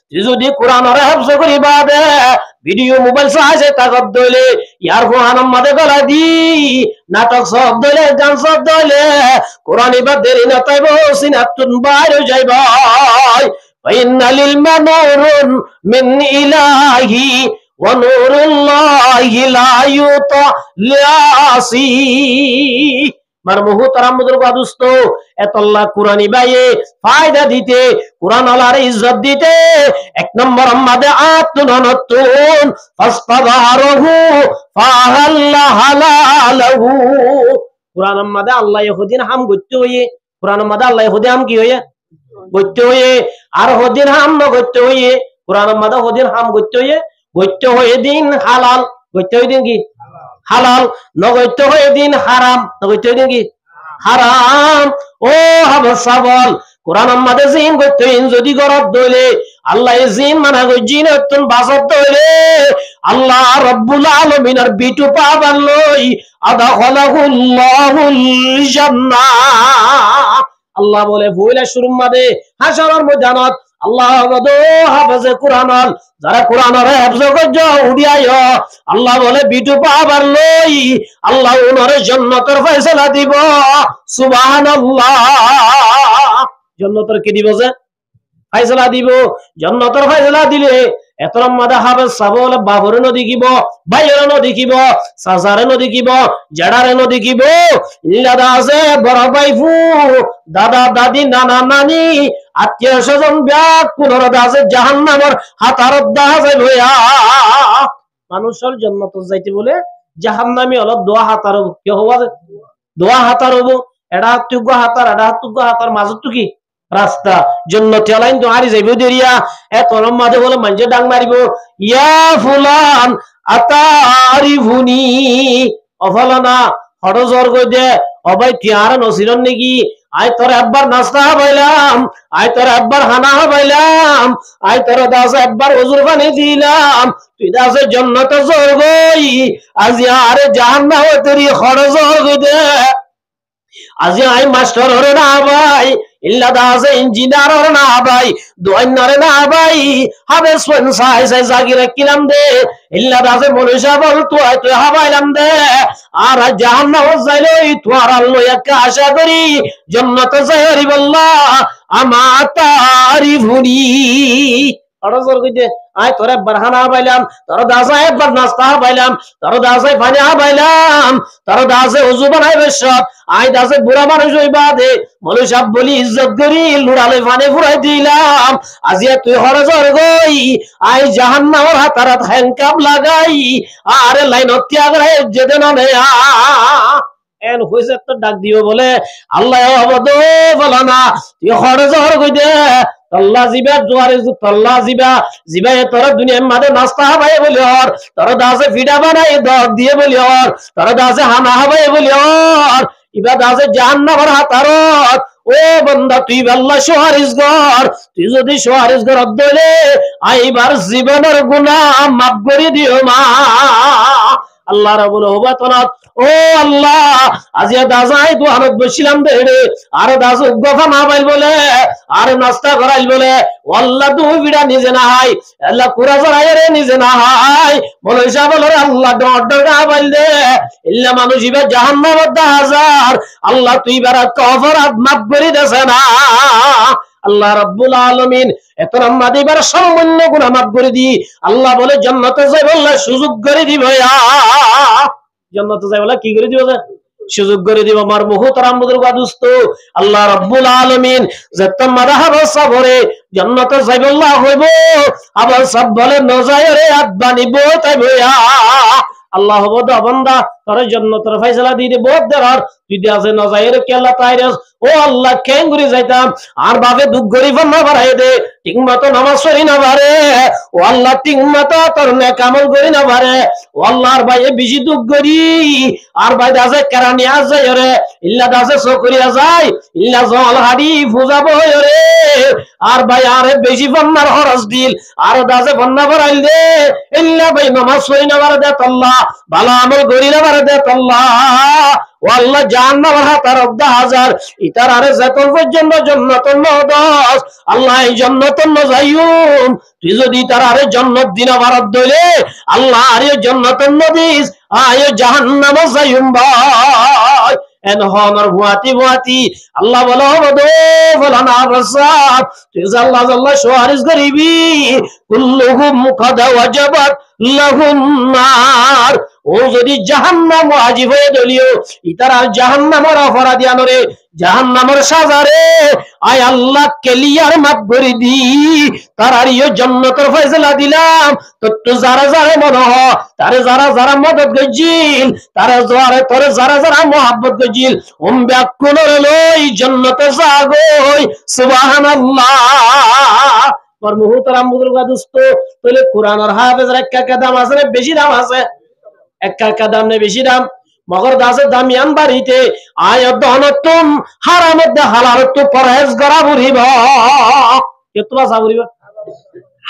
তুই যদি কোরআন আর হেফজ করিবা দে ভিডিও মোবাইল চাইছে তাকত দইলে ইয়ার ফোন মাদে গলা দি নাটক সব দইলে গান সব দইলে কোরআন ইবাদ দেরি না তাইবো সিনাতুন বাইরে যাইবা ইন্নাল ইলমা নূরুন মিন ইলাহি ওয়া নূরুল্লাহি লা ইউতা লিয়াসি মার মুহতারাম বুজুর্গ দোস্ত এতল্লাহ কোরআনি বাইয়ে ফায়দা দিতে কোরআন আলার ইজ্জত দিতে এক নম্বর আমাদের আত্মনতুন ফাস্তাযহারহু ফাহাল্লা হালালাহু কোরআন আমাদের আল্লাহ ইহুদিন হাম গত্য হয়ে কোরআন আমাদের আল্লাহ ইহুদি হাম কি হয়ে গত্য হয়ে আর হদিন হাম ন গত্য হয়ে কোরআন আমাদের হদিন হাম গত্য হয়ে দিন হালাল গত্য হয়ে দিন কি হালাল নগত্য হয়ে দিন হারাম নগত্য হয়ে দিন কি হারাম ও হবে সাবল কোরআন আমাদের জিন গত্য যদি গরব দইলে আল্লাহ জিন মানা গই জিন তুন বাসত দইলে আল্লাহ রাব্বুল আলামিনের বিটু পাবার লই আদাখালাহুল্লাহুল জান্নাহ আল্লাহ বলে বইলা শুরু মাদে হাশরের ময়দানত আল্লাহ হাফেজে কোরআন যারা কোরআনের হেফজ করছো উড়িয়ায় আল্লাহ বলে বিটু পাবার লই আল্লাহ উনারে জান্নাতের ফয়সালা দিব সুবহানাল্লাহ জান্নাতের কি দিব যে ফয়সালা দিব জান্নাতের ফয়সালা দিলে এতরম মাদা হাফেজ সাবল বাবরে নদী কিব বাইরে নদী কিব সাজারে নদী কিব জেডারে নদী কিব ইল্লাদা আছে বড় বাইফু দাদা দাদি নানা নানি আত্মীয় স্বজন ব্যাগ পুনর আছে জাহান্নামের হাতারত দাহাজে ভয়া মানুষের জান্নাত যাইতে বলে জাহান্নামী হলো দোয়া হাতার কি হওয়া দোয়া হাতার হবো এটা তুগ্য হাতার এটা তুগ্য হাতার মাজত কি রাস্তা জান্নাতি লাইন তো আরি যাইবো দেরিয়া এত মাঝে বলে মানজে ডাং মারিব ইয়া ফুলান আতারিফুনি অফলানা হড়জর কই দে অবাই তিয়ার নসিরন নাকি আই তোর একবার নাস্তা হবাইলাম আই তোর একবার হানা হবাইলাম আই তোর দাস একবার ওজুর পানি দিলাম তুই দাসের জান্নাতে জোর গই আজি আরে জাহান্নাম তোরি হড়জর কই দে আজি আই মাস্টার হরে না ভাই ইল্লা দাসে ইঞ্জিনিয়ার হরে না ভাই দোয়ান্নারে না ভাই হবে সোন সাই সাই জাগিরে কিলাম দে ইল্লা দাসে মনুষ্য বল তুই হাবাইলাম দে আর জাহান্নাম যাইলে তোর আল্লাহ একটা আশা করি জান্নাতে যাইরি বল্লাহ আমা তারিফুনি অড়জর কইতে আই তোরে বরহানা বাইলাম তোর দাসে একবার নাস্তা বাইলাম তোর দাসে পানি বাইলাম তোর দাসে ওযু বানাইবে সব আই দাসে বুড়া মানুষ হইবা দে মৌলভী সাহেব বলি ইজ্জত করি লুড়ালে পানি ফুরাই দিলাম আজি তুই হরজর গই আই জাহান্নামের হাতারাত হ্যান্ডকাপ লাগাই আরে লাইন ত্যাগ রে যেতে না এন হইছে তো ডাক দিও বলে আল্লাহ অবদ বলা না তুই হরজর কই দে তল্লা জিবা জোয়ারে তল্লা জিবা জিবা তোর দুনিয়ার মাঝে নাস্তা হবাই বলি আর তোর দাসে ফিডা বানাই দর দিয়ে বলি আর তোর দাসে হানা হবাই বলি আর ইবাদ আছে জাহান্নামের হাতারত। ও বান্দা তুই আল্লাহ সুপারিশ কর, তুই যদি সুপারিশ কর দলে আইবার জীবনের গুনাহ মাফ করে দিও মা। আল্লাহ রাব্বুল ওবাতনাত ও আল্লাহ আজিয়া দাজাই দোহানত বসিলাম দেড়ে আর দাজ গফা না পাইল বলে আর নাস্তা করাইল বলে আল্লাহ তুমি বিড়া নিজে না হাই আল্লাহ কুরা জড়াই রে নিজে না হাই বলে হিসাব বলে আল্লাহ ডর ডর না পাইল দে ইল্লা মানুষ ইবা জাহান্নামের হাজার আল্লাহ তুই বারা কফরাত মাফ করে দেছে না। আল্লাহ রাব্বুল আলামিন এত নাম্মা দিবার সামান্য গুনাহ মাফ করে দি আল্লাহ বলে জান্নাতে যাই বললে সুযোগ করে দিব। জান্নাতে যাই বলে কি করে দিব? সুযোগ করে দিব। আমার মুহতারাম বুজুর্গ দোস্ত আল্লাহ রাব্বুল আলামিন যত মাদাহাব সবরে জান্নাতে যাই বললা হইব আবার সব বলে নজায়রে আদবানি বইতাইব। আল্লাহ বদা বান্দা তোর জান্নাতের ফয়সালা দিয়ে দে বহুত দেরার তুই আছে নজায়রে কে আল্লাহ তাইরাস ও আল্লাহ কেন করে যাইতাম আর বাবে দুঃখ গরিব না বাড়াই দে ঠিকমতো নামাজ পড়ি না পারে ও আল্লাহ ঠিকমতো তোর নেক আমল করি না পারে ও আল্লাহর ভাই বেশি দুঃখ করি আর ভাই দাসে কেরানি আজ যায় রে ইল্লা দাসে সকরিয়া যায় ইল্লা জল হাড়ি ফুজাবো রে আর ভাই আরে বেশি বন্নার খরচ দিল আর দাসে বন্না বাড়াইল দে ইল্লা ভাই নামাজ পড়ি না পারে দে আল্লাহ ভালো আমল করি না পারে দে আল্লাহ ও আল্লাহ জাহান্নামের হাতার 10,000 ইতার আরে যতল পর্যন্ত জান্নাতুন নদাস আল্লাহ এই জান্নাতুন নজাইয়ুম তুই যদি তার আরে জান্নাত দিনা ভারত দইলে আল্লাহ আরে জান্নাতুন নদিস আয় জাহান্নাম যাইয়ুম ভাই এন হনর বুয়াতি বুয়াতি আল্লাহ বলো বদো ফলানা বসাব তুই আল্লাহ আল্লাহ সুয়ারিশ করিবি কুল্লুহুম কদ ওয়াজাবাত লাহুম নার ও যদি জাহান্নাম ওয়াজিব হয়ে দলিও ইতারা জাহান্নামের অপরাধী আনরে জাহান্নামের সাজারে আয় আল্লাহ ক্লিয়ার মাফ করে দি তারার ইয়ে জান্নাতের ফয়সালা দিলাম তো যারা যারা মনে হ তারে যারা যারা মদদ গজিল তারা যারা তোরে যারা যারা মোহাব্বত গজিল ব্যাকুলর লই জান্নাতে যাগই সুবহানাল্লাহ। আর মুহতারাম বুজুর্গ দোস্ত তাহলে কোরআনের হাফেজের একটা দাম আছে না বেশি দাম আছে? একটা দাম নেই বেশি দাম মগর দাসের দাম ইয়ান বাড়িতে আয় দহনতুম হারামত হালাল তো পরহেজ করা বুঝিব কত বাসা বুঝিব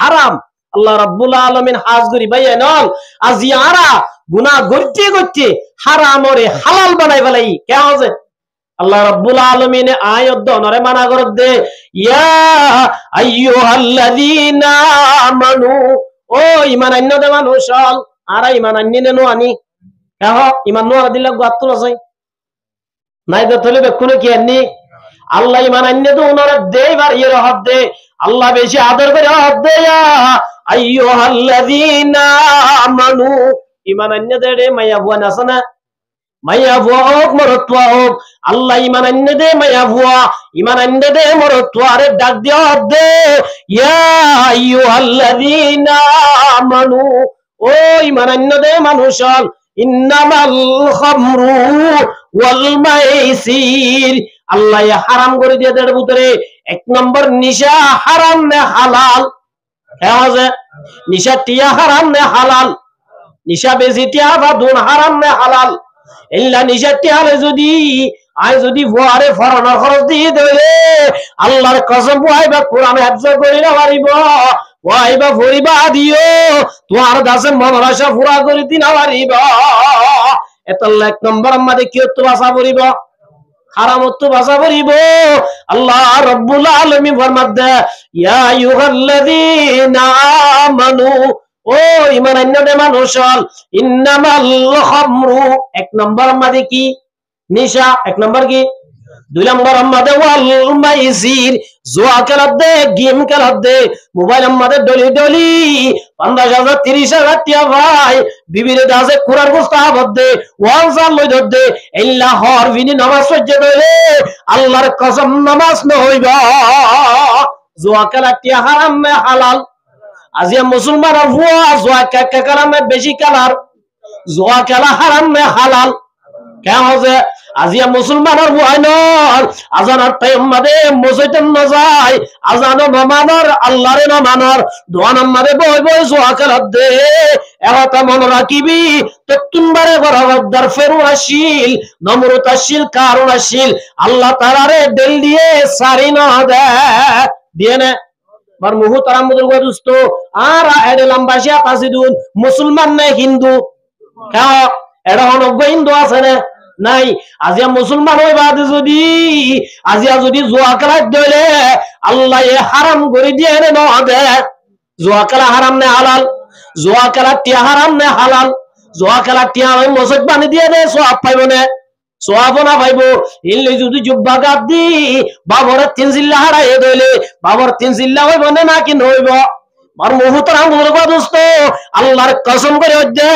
হারাম আল্লাহ রাব্বুল আলামিন হাজ করি ভাইয়া নল আজি আরা গুনাহ করতে করতে হারামরে হালাল বানাই ফেলাই কেন আছে আল্লাহ রাব্বুল আলামিন আয়াত দনরে মানা করে দে ইয়া আইয়ুহাল্লাযীনা আমানু ও ঈমান আনতে মানুষ আরা ঈমান আননি নো আনি কাহ ঈমান নো আর দিলে গাতুল আছে নাই তো তলে বেকুনে কি আননি আল্লাহ ঈমান আননে তো ওনারে দেই বার ইয়ে হদ দে আল্লাহ বেশি আদর করে হদ দে ইয়া আইয়ুহাল্লাযীনা আমানু ঈমান আননে দে মাইয়া বুয়া নাসনা মাইয়া বুয়া হোক মরতুয়া হোক আল্লাহ ঈমান আননে দে মাইয়া বুয়া ঈমান আননে দে মরতুয়া রে ডাক দিয়া হদ দে ইয়া আইয়ুহাল্লাযীনা আমানু ও ঈমান আননে দে মানুষল ইন্নামাল খামরু ওয়াল মাইসির আল্লাহ হারাম করে দিয়ে দেড় ভিতরে এক নম্বর নিশা হারাম নে হালাল আছে নিশা টিয়া হারাম নে হালাল নিশা বেশি টিয়া বা দুন হারাম নে হালাল ইল্লা নিশা টিয়া যদি আই যদি ফুয়ারে ফরানোর খরচ দিয়ে দেবে আল্লাহর কসম বুয়াইবা কোরআন হেফজ করি না পারিব বুয়াইবা ফরিবা দিও তোমার দাসে মনের আশা পুরা করে দিনা পারিব এত এক নম্বর আমাদের কি তো ভাষা পড়িব হারামত ভাষা পড়িব আল্লাহ রাব্বুল আলামিন ফরমাত দে ইয়া আইয়ুহাল্লাযীনা আমানু ও ঈমান আনতে মানুষ ইন্নামাল খামরু এক নম্বর আমাদের কি নিশা এক নম্বর কি দুই নম্বর আমাদের ওয়াল মাইসির জুয়া খেলার দে গেম খেলার দে মোবাইল আমাদের ডলি ডলি 50,000 30,000 টিয়া ভাই বিবিরে দাসে কুরআন মুস্তাহাবত দে ওয়াজাল লই দে ইল্লা হর বিনি নামাজ পড়তে দে আল্লাহর কসম নামাজ ন হইবা জুয়া খেলা টিয়া হারাম না হালাল আজিয়া মুসলমান ভুয়া জুয়া কাকা কালামে বেশি কালার জুয়া খেলা হারাম না হালাল কেন হচ্ছে আজিয়া মুসলমানের ভয় নয় আজানার টাইম মাদে মসজিদে না যায় আজানো নমানর আল্লাহরে নমানর দোয়ানার মাদে বই বই জোয়া খেলার দে এটা মনে রাখিবি তত্তুনবারে বরাবর ফেরু আসিল নমরুত আসিল কারণ আসিল আল্লাহ তাআলারে দেল দিয়ে সারি না দে দিয়ে না বার মুহু তারামুদুল দোস্ত আর এডে লম্বাসিয়া পাসিদুন মুসলমান না হিন্দু কা এডা অনগ্য হিন্দু আছে না নাই আজিয়া মুসলমান হই বাদে যদি আজিয়া যদি জুয়া খেলা দইলে আল্লাহ এ হারাম করে দিয়ে রে না দে জুয়া খেলা হারাম না হালাল জুয়া খেলা টিয়া হারাম না হালাল জুয়া খেলা টিয়া ওই মসজিদ বানি দিয়ে দে সওয়াব পাইব না সওয়াব না পাইব ইল্লে যদি জুব্বা গাদ দি বাবর তিন জিল্লা হারায় দইলে বাবর তিন জিল্লা হইব না কি নইব আর মুহতারাম বুজুর্গ দোস্ত আল্লাহর কসম করে দে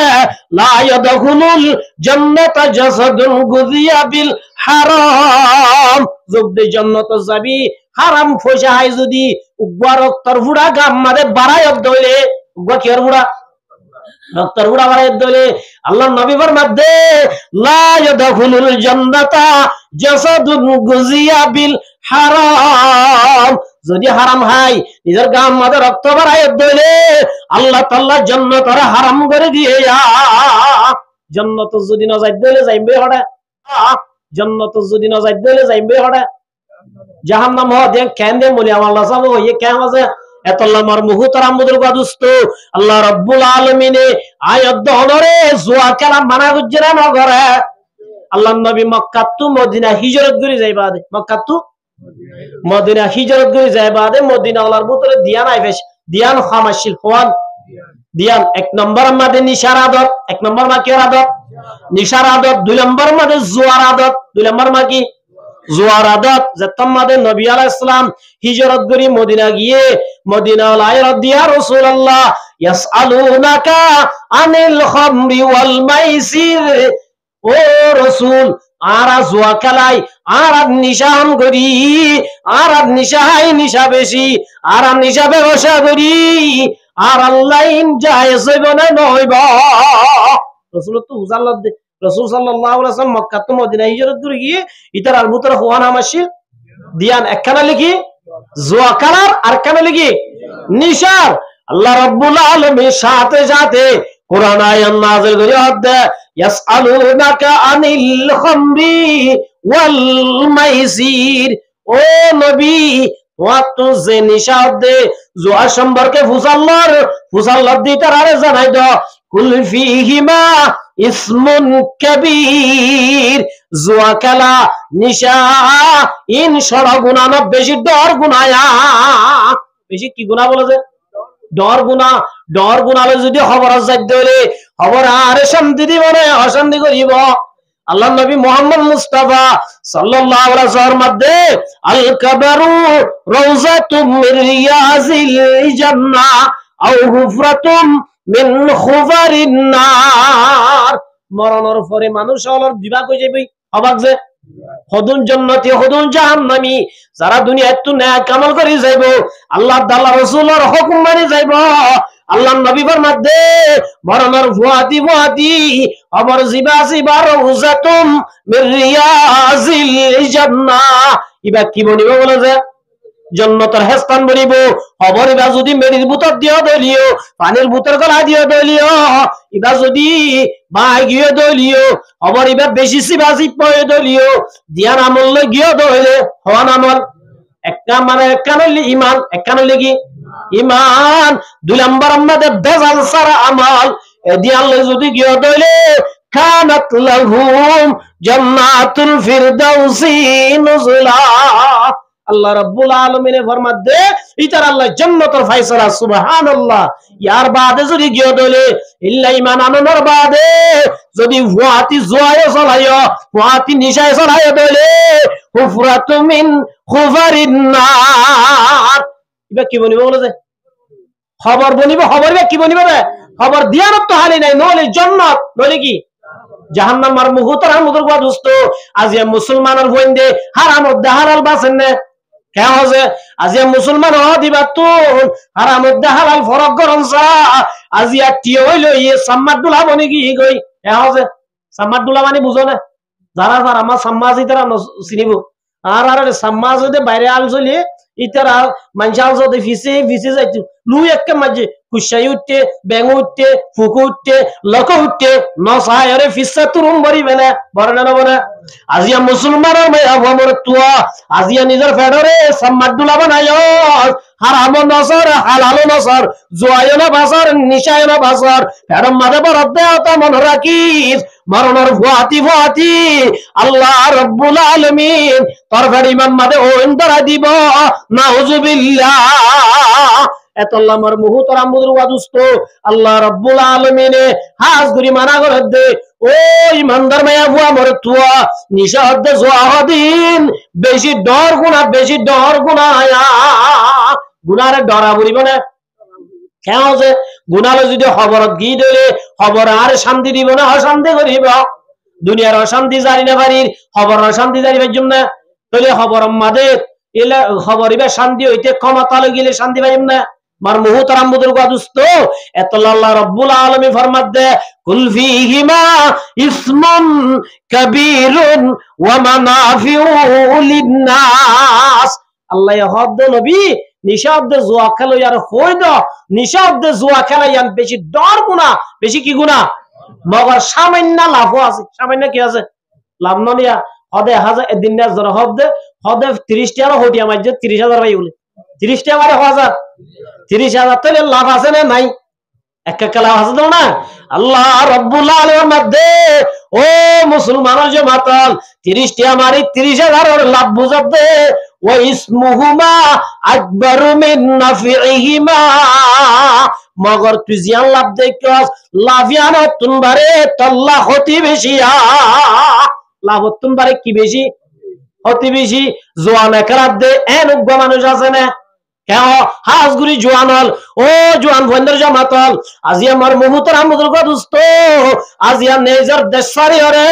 লা ইয়াদখুলুল জান্নাতা জাসাদুন গুযিয়া বিল হারাম যদি জান্নাত যাবি হারাম ফসাই যদি উগবা রক্তর ফুড়া গাম মাদে বাড়ায় দইলে উগবা কির ফুড়া রক্তর ফুড়া বাড়ায় দইলে আল্লাহর নবী ফরমাতে লা ইয়াদখুলুল জান্নাতা জাসাদুন গুযিয়া বিল হারাম যদি হারাম হয় নিজের গাম মাদে রক্ত বাড়ায় দইলে আল্লাহ তাআলা জান্নাত আর হারাম করে দিয়ে জান্নাত যদি না যাই দইলে যাইবে হড়া জান্নাত যদি না যাই দইলে যাইবে হড়া জাহান্নাম হ দেখ কেন দে বলি আল্লাহ সাহেব ওই কেন আছে এতল্লাহ মার মুহতারাম বুজুর্গ দোস্ত আল্লাহ রাব্বুল আলামিনে আয়াত দহরে জুয়া খেলা মানা গুজরা না করে আল্লাহর নবী মক্কা টু মদিনা হিজরত করে যাইবা দে মক্কা টু মদিনা হিজরত করে যাইবা দে মদিনা ওলার ভিতরে দিয়ান আইবেশ দিয়ান খামাশিল হওয়ান দিয়ান এক নম্বর মাদে নিশার আদত এক নম্বর মা কি আদত নিশার আদত দুই নম্বর মাদে জুয়ার আদত দুই নম্বর মা কি জুয়ার আদত যে তোমাদের নবী আলাইহিস সালাম হিজরত করে মদিনা গিয়ে মদিনা ওলাই রাদিয়া রাসূলুল্লাহ ইয়াসআলুনাকা আনিল খামরি ওয়াল মাইসির ও রাসূল আরা জুয়া খেলাই আর নিশান করি আর নিশাই নিশা বেশি আর নিশা ব্যবসা করি আর আল্লাহ জায়েজ হইব না নইব রাসূল তো হুজাল্লাহ রাসূল সাল্লাল্লাহু আলাইহি ওয়াসাল্লাম মক্কা তো মদিনা হিজরত করে গিয়ে ইতার আর ভিতরে হুয়ানা মাসির দিয়ান একখানা লিখি জুয়া খেলার আর কেন লিখি নিশার আল্লাহ রাব্বুল আলামিন সাথে সাথে কোরআন আয়াত নাযিল করে হদ্দে ইয়াসআলুনাকা আনিল খামরি ওয়াল মাইসির ও নবী ওয়াত যে নিশা দে জুয়া সম্পর্কে ফুসাল্লার দিতার আরে জানাই দাও কুল ফিহিমা ইসমুন কাবীর জুয়া খেলা নিশা ইনশাআল্লাহ গুনাহ না বেশি ডর গুনায়া বেশি কি গুনাহ বলেছে ডর গুনালে যদি খবর যাইতে হলে খবর আরে শান্তি দিব না অশান্তি করিব আল্লাহ নবী মুহাম্মদ মুস্তাফা সাল্লাল্লাহু আলাইহি ওয়াসাল্লাম মধ্যে আল কাবারু রাউজাতুম মিন রিয়াজিল জান্নাহ আও হুফরাতুম মিন খুফারিন নার মরণের পরে মানুষ হলোর বিভাগ হয়ে যাবে অবাক যে হদুন জান্নাতি হদুন জাহান্নামী যারা দুনিয়ায় তো নেক আমল করে যাইবো আল্লাহ তাআলা রাসূলের হুকুম মানি যাইবো আল্লাহর নবী ফরমাতে মরণের ফুয়াতি আবার জিবা রাউজাতুম মিন রিয়াজিল জান্নাহ ইবা কি বনিব বলে যে জান্নাতের হেস্তান বনিব খবর ইবা যদি মেডির বুতর দিও দলিও পানির বুতর গলা দিও দলিও ইবা যদি বাগিও দলিও খবর ইবা বেশি সিবাজি পয় দলিও দিয়ান আমল গিও দলে হওয়ান আমল একটা মানে কানলি ঈমান কানলি কি ঈমান দুই নম্বর আমাদের বেজাল সারা আমল দিয়ান যদি গিও দলে কানাত লাহুম জান্নাতুল ফিরদাউসি নুজুলা আল্লাহ রাব্বুল আলামিন ফরমাত দে ইতার আল্লাহ জান্নাতের ফয়সালা সুবহানাল্লাহ ইয়ার বাদে যদি গিয়ে দলে ইল্লা ঈমান আনানোর বাদে যদি ওয়াতি জোয়ায় চলায় ওয়াতি নিশায় চলায় দলে হুফরাতু মিন খুফারিন নার ইবা কি বনিব বলে যে খবর বনিব খবর কি বনিব রে খবর দিয়ানত তো হালি নাই নলে জান্নাত নলে কি জাহান্নাম আর মুহতারাম মুদুর গো দোস্ত আজিয়া মুসলমানের বইন্দে হারাম ও হালাল বাসেন না কেন আছে আজিয়া মুসলমান হ দিবা তো হারাম ও হালাল ফরক করনসা আজিয়া টি হইলো ই সাম্মাদুলা বনি কি গই কেন আছে সাম্মাদুলা মানে বুঝো না যারা যারা আমার সাম্মাজি তারা চিনিব আর আর সাম্মাজতে বাইরে আল চলে ইতারা মানুষ আল যদি ফিসে ফিসে যাইতো লুই একটা মাঝে কুশাই উঠতে ব্যাঙ উঠতে ফুকু উঠতে লক উঠতে নসায়রে ফিসা তুরুম ভরিবে না বরে না বলে আজিয়া মুসলমানের মেয়া ভমর তুয়া আজিয়া নিজের ফেডরে সাম্মাদুলা বানায় হারাম নসর হালাল নসর জোয়ায়না বাসর নিশায়না বাসর ফেরম মাঝে বরদ দেওতা মনে রাখিস মরণের ভুয়াতি ভুয়াতি আল্লাহ রব্বুল আলামিন তোর ফের ইমান মাঝে ওন ধরা দিব নাউজুবিল্লাহ এতল্লাহ মার মুহতারাম বুজুর্গ দোস্ত আল্লাহ রব্বুল আলামিনে হাজ গুরি মানা করে দে ও ইমানদার মায়া বুয়া মর তুয়া নিশাদ জোয়াদিন বেশি ডর গুনাহ গুনারে ডরা বলিব না কেন যে গুনালে যদি খবরত গিয়ে দিলে খবর আর শান্তি দিব না অশান্তি করিব দুনিয়ার অশান্তি জারি না পারির খবর অশান্তি জারিবার জন্য তাহলে খবর মাদে এলে খবর ইবা শান্তি হইতে ক্ষমতা গেলে শান্তি পাইম না মার মুহতারাম বুজুর্গ দোস্ত এতলা আল্লাহ রব্বুল আলামিন ফরমাত দে কুল ফীহিমা ইসমুন কাবীরুন ওয়া মানাফিউ লিন-নাস আল্লাহ হদ নবী নিশাব্দ জুয়া খেলো ইয়ার হই দ নিশাব্দ জুয়া খেলা ইয়ান বেশি ডর গুনাহ বেশি কি গুনাহ মগর সামান্য লাভ আছে সামান্য কি আছে লাভ ননিয়া হদে হাজার দিন না জরা হদে হদে 30 টাকা হটিয়া মাঝে 30,000 পাই বলে 30 টাকা মানে 30,000 তাহলে লাভ আছে না নাই একটা লাভ আছে তো না আল্লাহ রব্বুল আলামিন মধ্যে ও মুসলমানের যে মাতাল 30 টাকা মারি 30,000 এর লাভ বুঝাত দে ওয়া ইসমুহুমা আকবারু মিন নাফিহিমা মগর তুই জিয়ান লাভ দেখছস লাভিয়ানা তুনবারে তল্লা হতি বেশি লাভ তুনবারে কি বেশি হতি বেশি জোয়ান একরাত দে এনুগ মানুষ আছে না কেন হাজগুড়ি জোয়ান হল ও জোয়ান বন্ধের জামাতল আজি আমার মুহতারাম বুজুর্গ দোস্ত আজিয়া নেজার দেশ সারি হরে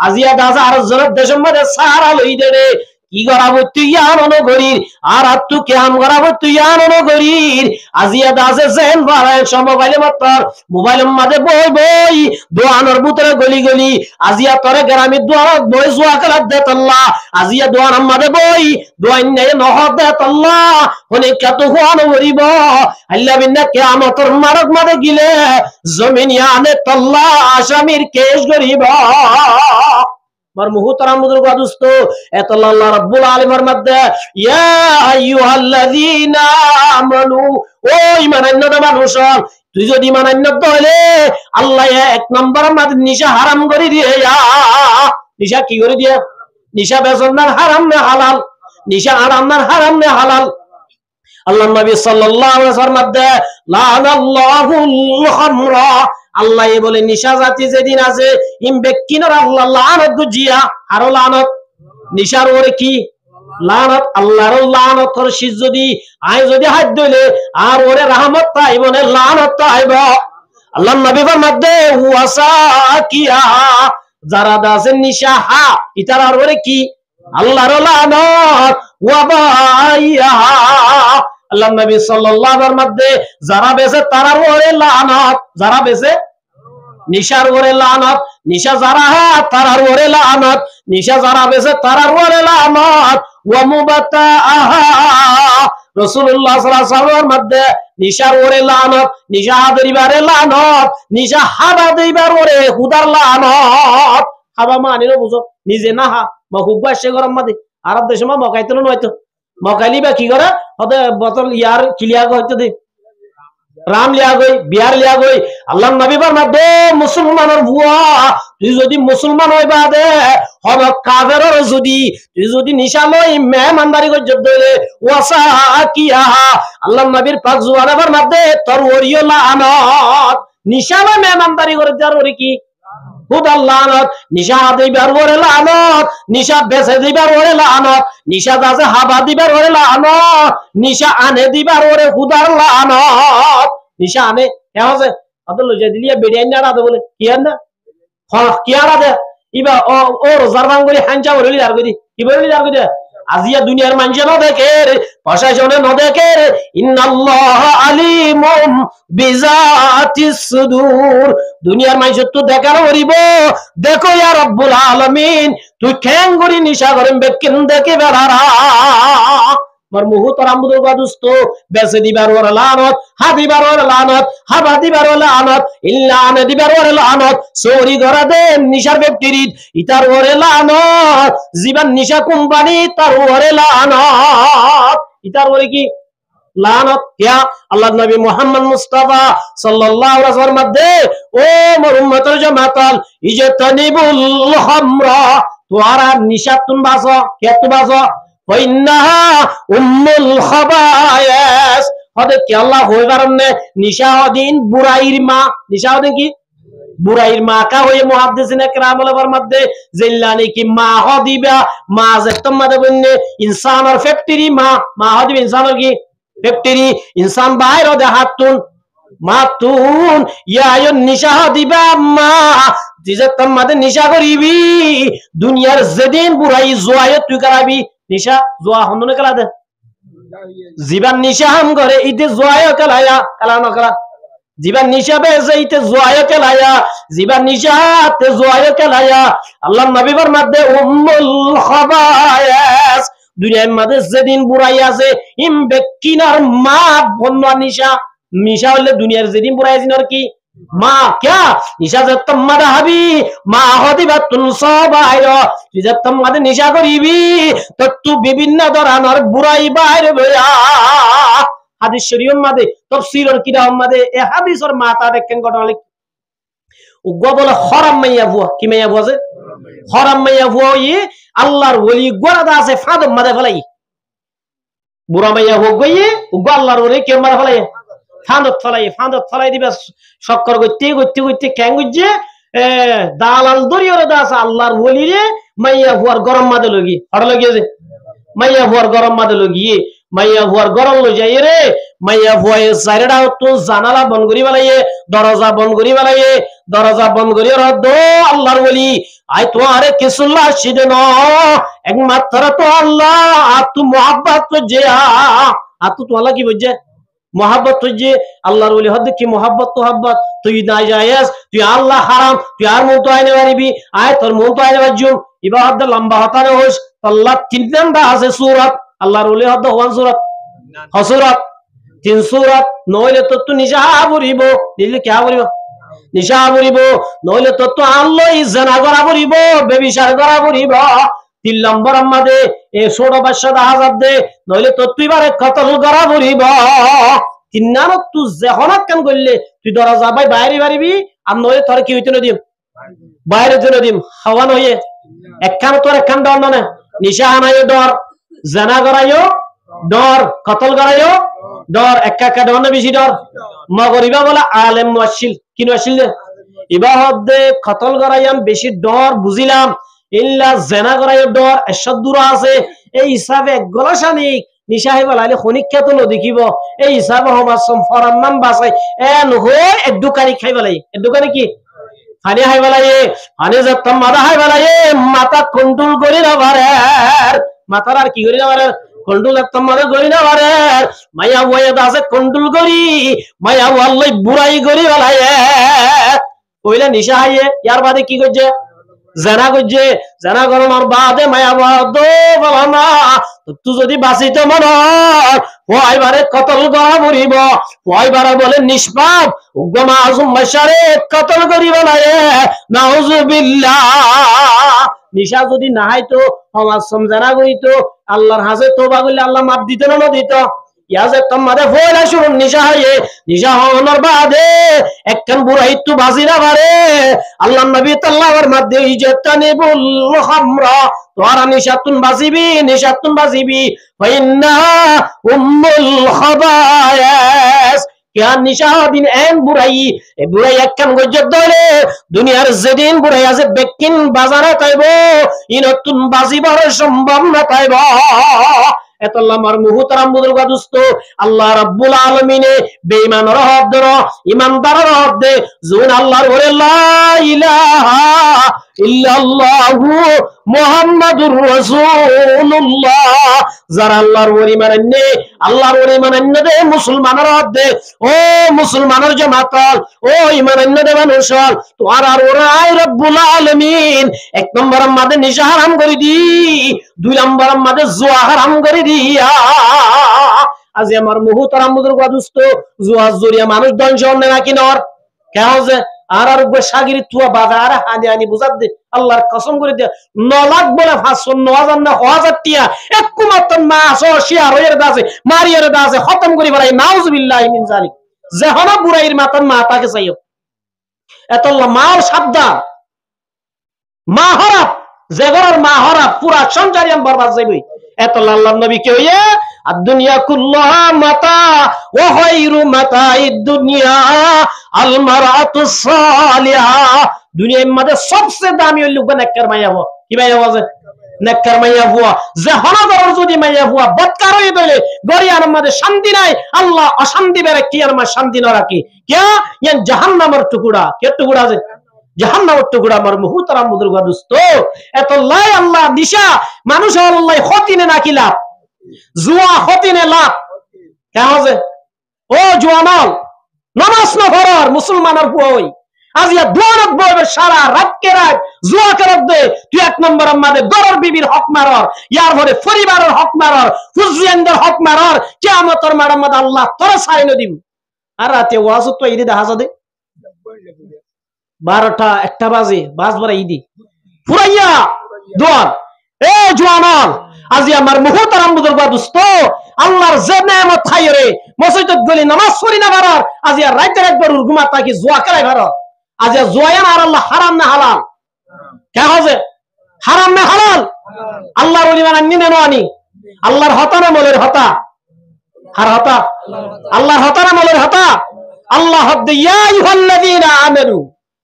আজিয়া দাজা আর জনের দেশের মধ্যে সারা লই দে কি করাবো তুই আনন্দ করির আর তু কেম করাবো তুই আনন্দ করির আজিয়া দাসে জেন বাড়ায় মোবাইলে মাত্র মোবাইলের মাঝে বই বই দোয়ানোর ভিতরে গলি গলি আজিয়া তরে গ্রামে দোয়ান বই জোয়া খেলার দে তল্লা আজিয়া দোয়ানোর মাঝে বই দোয়ান নেই নহর দে তল্লা হলে কত হন করিব আল্লাহ বিন্না কিয়ামতের মারক মাঝে গিলে জমিন আনে তল্লা আসামির কেস করিব মার মুহতারাম বুজুর্গ দোস্ত এতলা আল্লাহ রাব্বুল আলামিনের মধ্যে ইয়া আইয়ুহাল্লাযীনা আমানু ও ঈমানান্বিত মানুষ তুই যদি ঈমানান্বিত হলে আল্লাহ এক নম্বর মধ্যে নিশা হারাম করে দিয়ে নিশা কি করে দিয়ে নিশা বেচনার হারাম না হালাল নিশা হারাম না হালাল আল্লাহ নবী সাল্লাল্লাহু আলাইহি ওয়াসাল্লাম মধ্যে লানাল্লাহুল খামরা আল্লাহ বলে নিশা জাতি যেদিন আছে ইম ব্যক্তির আল্লাহ লানত গুজিয়া আর লানত নিশার ওরে কি লানত আল্লাহর লানতর শীষ যদি আয় যদি হাত দিলে আর ওরে রহমত পাইব না লানত পাইব আল্লাহ নবীর মধ্যে ওয়াসাকিয়া যারা দাসে নিশা হা ইতার ওরে কি আল্লাহর লানত ওয়া বাইয়া আল্লাহ নবী সাল্লাল্লাহু আলাইহি মধ্যে যারা বেচে তারার ওরে লানত যারা বেচে নিশার ওরে লানত নিশা যারা তারার ওরে লানত নিশা যারা বেচে তারার ওরে লানত ওয়া মুবাতাআহা রাসূলুল্লাহ সাল্লাল্লাহু আলাইহি ওয়াসাল্লামের মধ্যে নিশার ওরে লানত নিশা হাদিবারে লানত নিশা হাবা দেইবার ওরে হুদার লানত হাবা মানিলো বুঝো নিজে না হা মকুবা সে গরম মাদি আরব দেশে মকাইতো নয়তো মকাইলি বা কি করে হতে বোতল ইয়ার ক্লিয়ার হইতো দে রাম লিয়া গই বিয়ার লিয়া গই আল্লাহ নবী মধ্যে মুসলমানের ভুয়া তুই যদি মুসলমান হইবা দে হব কাফেরের যদি তুই যদি নিশা লই মেহমানদারি কর জদলে ওয়াসাকিয়া আল্লাহ নবীর পাক জুয়ানাবার মধ্যে তোর ওরিও লানত নিশা বা মেহমানদারি করে যার ওরি কি হুদার লানত নিশা দিবার ওরে লানত নিশা বেচে দিবার ওরে লানত নিশা দাসে হাবা দিবার ওরে লানত নিশা আনে দিবার ওরে হুদার লানত নিশা আনে কেমন আছে আদল লই দিলিয়া বেড়িয়া না রাতে বলে কি আর না কি আর রাতে ইবা ও রোজার ভাঙ করি হাঞ্চা বলি আর করি কি বলি আর করি আজিয়া দুনিয়ার মানুষে না দেখে, প্রশাসনে না দেখে, ইন্নাল্লাহ আলিমুম বিজাতিস সুদূর। দুনিয়ার মানুষ তো দেখানো করিব, দেখো ইয়া রব্বুল আলামিন তুই খ্যাং করি নিশা করেন বেকিন দেখে বেলারা আমার মুহূর্তর আমুদুল গাদুস্ত বেসে দিবার ওর লানত, হাদিবার ওর লানত, হাবা দিবার ওর লানত, ইল্লান দিবার ওর লানত, চোরি ধরা দেন নিশার ব্যক্তিরিত ইতার ওরে লানত, জীবন নিশা কোম্পানি তার ওরে লানত, ইতার ওরে কি লানত। ইয়া আল্লাহর নবী মুহাম্মদ মুস্তাফা সাল্লাল্লাহু আলাইহি ওয়াসাল্লাম মধ্যে ও মোর উম্মতের জামাতাল ইজতানিবুল খামরা, তোরা নিশা তুন বাসো কে তু বাসো ফাইন্নাহা উম্মুল খাবায়েস। হদে কি আল্লাহ হই পারনে নিশা দিন বুরাইর মা, নিশা দিন কি বুরাইর মা কা হয়ে মুহাদ্দিসিনে কেরাম ওলামার মধ্যে জিল্লানি কি মা হদিবা মা যেতম মাদে বন্নে ইনসানের ফ্যাক্টরি মা, মা হদিবা ইনসানের কি ফ্যাক্টরি, ইনসান বাইরে দে হাতুন মাতুন ইয়ায়ুন নিশা দিবা মা দিজে তোমাদের নিশা করিবি দুনিয়ার যেদিন বুড়াই জোয়ায় তুই করাবি নিশা জোয়া হন্দনে করা দে জীবন নিশা হাম করে ইতে জোয়ায় কলায়া কলা না কলা জীবন নিশা বেজে ইতে জোয়ায় কলায়া জীবন নিশা তে জোয়ায় কলায়া আল্লাহ নবীর মধ্যে উম্মুল খাবায়েস দুনিয়ার মধ্যে যেদিন বুড়াই আছে ইম বেকিনার মা বন্যা নিশা, নিশা হলে দুনিয়ার যেদিন বুড়াই আছে আর কি মা ক্যা নিশা যতম মাদা হাবি মা হদিবা তুন সবাইর তুই যতম মাদে নিশা করিবি ততু বিভিন্ন ধরনের বুড়াই বাইরে বেয়া। হাদিস শরীফের মধ্যে তাফসীরের কিতাবের মধ্যে এই হাদিসের মাথা দেখেন ঘটনা লিখ উগ্র বলে হরাম মাইয়া বুয়া, কি মাইয়া বুয়া আছে হরাম মাইয়া বুয়া ই আল্লাহর ওলি গোরাদা আছে ফাদম মাদে ফেলাই বুড়া মাইয়া হোক গইয়ে উগ্র আল্লাহর ওলি কে মারা ফেলাই ফাঁদত ফেলাই দিবে শক্কর করতে করতে করতে ক্যাং গুজে দালাল দরিয়রে দা আছে আল্লাহর ওলি রে মাইয়া বুয়ার গরম মাদে লগি হড় লগিয়েছে মাইয়া বুয়ার গরম মাদে লগিয়ে মাইয়া ভুয়ার গরম লই যাই রে মাইয়া ভুয়ায় চারিটা তো জানালা বন্ধ করি বেলাইয়ে দরজা বন্ধ করি বেলাইয়ে দরজা বন্ধ করি রদ আল্লাহর বলি আই তো আরে কিসুল্লাহ শিদে ন একমাত্র তো আল্লাহ আতু মোহাব্বত তো যে আতু তো আল্লাহ কি বুঝছে মোহাব্বত তুই যে আল্লাহর ওলি হদ কি মোহাব্বত তো হাব্বত তুই না যায়স তুই আল্লাহ হারাম তুই আর মন তো আইনে পারিবি আয় তোর মন তো আইনে বাজুম ইবাদত লম্বা হতানে হোস আল্লাহ তিন নাম্বার আছে সূরাত আল্লাহর ওলি হদ ওয়ান সূরাত হসূরাত তিন সূরাত নইলে তো তুই নিশা বরিব দিলে কি বরিব নিশা বরিব নইলে তো তো আল্লাহ জিনা করা বরিব বেবিচার করা বরিব তিন নম্বর আমাদের এ 16 বছর 1000 দে নইলে তো তুই বারে কতল করা বরিব তিন নামত তুই যখন কাম করলে তুই দরজা ভাই বাইরে পারিবি আর নইলে তোর কি হইতে নদিম বাইরে জন্য দিম হাওয়া নইয়ে একখান তোর একখান ডর না নিশা আনাইও ডর জানা করাইও ডর কতল করাইও ডর একা একা ডর না বেশি ডর মগরিবা বলা আলেম মুয়াশিল কি মুয়াশিল ইবাহত দে কতল করাইয়াম বেশি ডর বুঝিলাম ইল্লা জানা করাইও ডর এশদুর আছে এই হিসাবে গলাশানিক নিশাহি বলাইলে খনিক তো নদেখিব এই হিসাবে হমাসম ফরাম্মান বাসাই এন হই এক দোকানি খাই বলাই এক দোকানি কি হানি হাই বলাইয়ে হানি যতম মাথা হাই বলাইয়ে মাথা কন্ট্রোল করি না পারে মাথার আর কি করি না পারে কন্ট্রোল একদম মাথা করি না পারে মাইয়া বয়ে আছে কন্ট্রোল করি মাইয়া আল্লাহ বুড়াই করি বলাইয়ে কইলে নিশা হাইয়ে ইয়ার বাদে কি করছে জানা করছে জানা করানোর বাদে মায়া বাদ বলা না তুই যদি বাঁচিতে মন হয়বারে কতল করা মরিব হয়বারে বলে নিষ্পাপ উগ্রমা আজম মাসারে কতল করিব না নাউজুবিল্লাহ নিশা যদি না হয়তো সমাজ সমজানা করিত আল্লাহর হাজে তোবা করলে আল্লাহ মাপ দিত না দিত ইয়াজে তোমাদের ফয়লা শুরু নিশা হাইয়ে নিশা হওয়ার বাদে একখান বুড়াই তো বাজি না পারে আল্লাহ নবী তাল্লাহর মধ্যে ইজতানিবুল খামরা তোরা নিশাতুন বাজিবি ফাইন্না উম্মুল খাবায়েস क्या निशा दिन एन बुराई ए बुराई একখান গজ্জত ধরে দুনিয়ার যেদিন বুরাই আছে বেকিন বাজারে পাইবো ই নতুন বাজিবার সম্ভব না পাইবো এতল্লাহ মার মুহতারাম বুজুর্গ দোস্ত আল্লাহ রাব্বুল আলামিনে বেঈমানর হক ধরো ইমানদারের হক দে জুন আল্লাহর ওরে লা ইলাহা ইল্লাল্লাহু মুহাম্মাদুর রাসূলুল্লাহ। যারা আল্লাহর ওলি মানে, আল্লাহর ওলি মানে দে মুসলমানের মধ্যে, ও মুসলমানের জামাত, ও ইমানের দে মানুষ, তোর আর ওরাই রব্বুল আলামিন এক নম্বর আমাদের নিশা হারাম করে দি, দুই নম্বর আমাদের জুয়া হারাম করে দিয়া। আজ আমার মুহতারাম বুজুর্গ দোস্ত, জুয়া জরিয়া মানুষ ধ্বংস হবে নাকি নর কেন যে আর আর সাগির তুয়া বাজার হানি হানি বুঝাত দে আল্লাহর কসম করে দে 9 লাখ বলে 500 9000 না 1000 টিয়া একমাত্র মাস ও শিয়ার হয়ে দাছে মারিয়ার দাছে খতম করি বলাই নাউজুবিল্লাহি মিন জালিক। যেহনা বুড়াইর মাতার মাতাকে চাইও এতল্লা মার সাবধান, মা হরাপ যেগরের মা হরাপ পুরা সংসারিয়াম বরবাদ যাইবই। এতল্লা আল্লাহর নবী কে হইয়া الدنيا كلها متاع وخير متاع الدنيا المرأة الصالحة। দুনিয়ার মধ্যে সবচেয়ে দামি হইল নেককার মাইয়া হওয়া। কি মাইয়া হওয়া? নেককার মাইয়া হওয়া। যে হনাদর যদি মাইয়া হওয়া বদকার হয়ে গেলে গরিয়ার মধ্যে শান্তি নাই, আল্লাহ অশান্তি বেড়ে কি আর শান্তি না রাখি কে ইয়ান জাহান্নামের টুকরা। কে টুকরা আছে? জাহান্নামের টুকরা। আমার মুহতারাম বুজুর্গ দোস্ত, এত লাই আল্লাহ নিশা মানুষ আল্লাহ খতিনে না কি লাভ, জুয়া হতিনে লাভ কেন যে ও জুয়ানাল নামাজ না পড়ার মুসলমানের বই আজিয়া দোয়ানত বইবে সারা রাত কে রাত জুয়া করে দে। তুই এক নম্বর আমাদের গরর বিবির হক মারার, ইয়ার ঘরে পরিবারের হক মারার, হুজুরিয়ানদের হক মারার, কিয়ামতের মাঠে মধ্যে আল্লাহ তোরা সাইনো দিব। আর রাতে ওয়াজ তো ঈদে দেখা যাবে 12টা 1টা বাজে বাজবারে ঈদি পুরাইয়া দোয়ার। এ জুয়ানাল আজি আমার মুহতারাম বুজুর্গ দোস্ত, আল্লাহর যে নেয়ামত খাই রে মসজিদত গলি নামাজ পড়ি না ভাড়ার, আজি আর রাইতে একবার ঘুমা থাকি জুয়া খেলাই ভাড়া। আজি জুয়ায়ান আর আল্লাহ হারাম না হালাল কেন যে হারাম না হালাল? আল্লাহর ওলি মানে নিনে নানি আল্লাহর হতা না মলের হতা? আর হতা আল্লাহর হতা না মলের হতা? আল্লাহ হদ্দে ইয়া আইয়ুহাল্লাযীনা আমানু,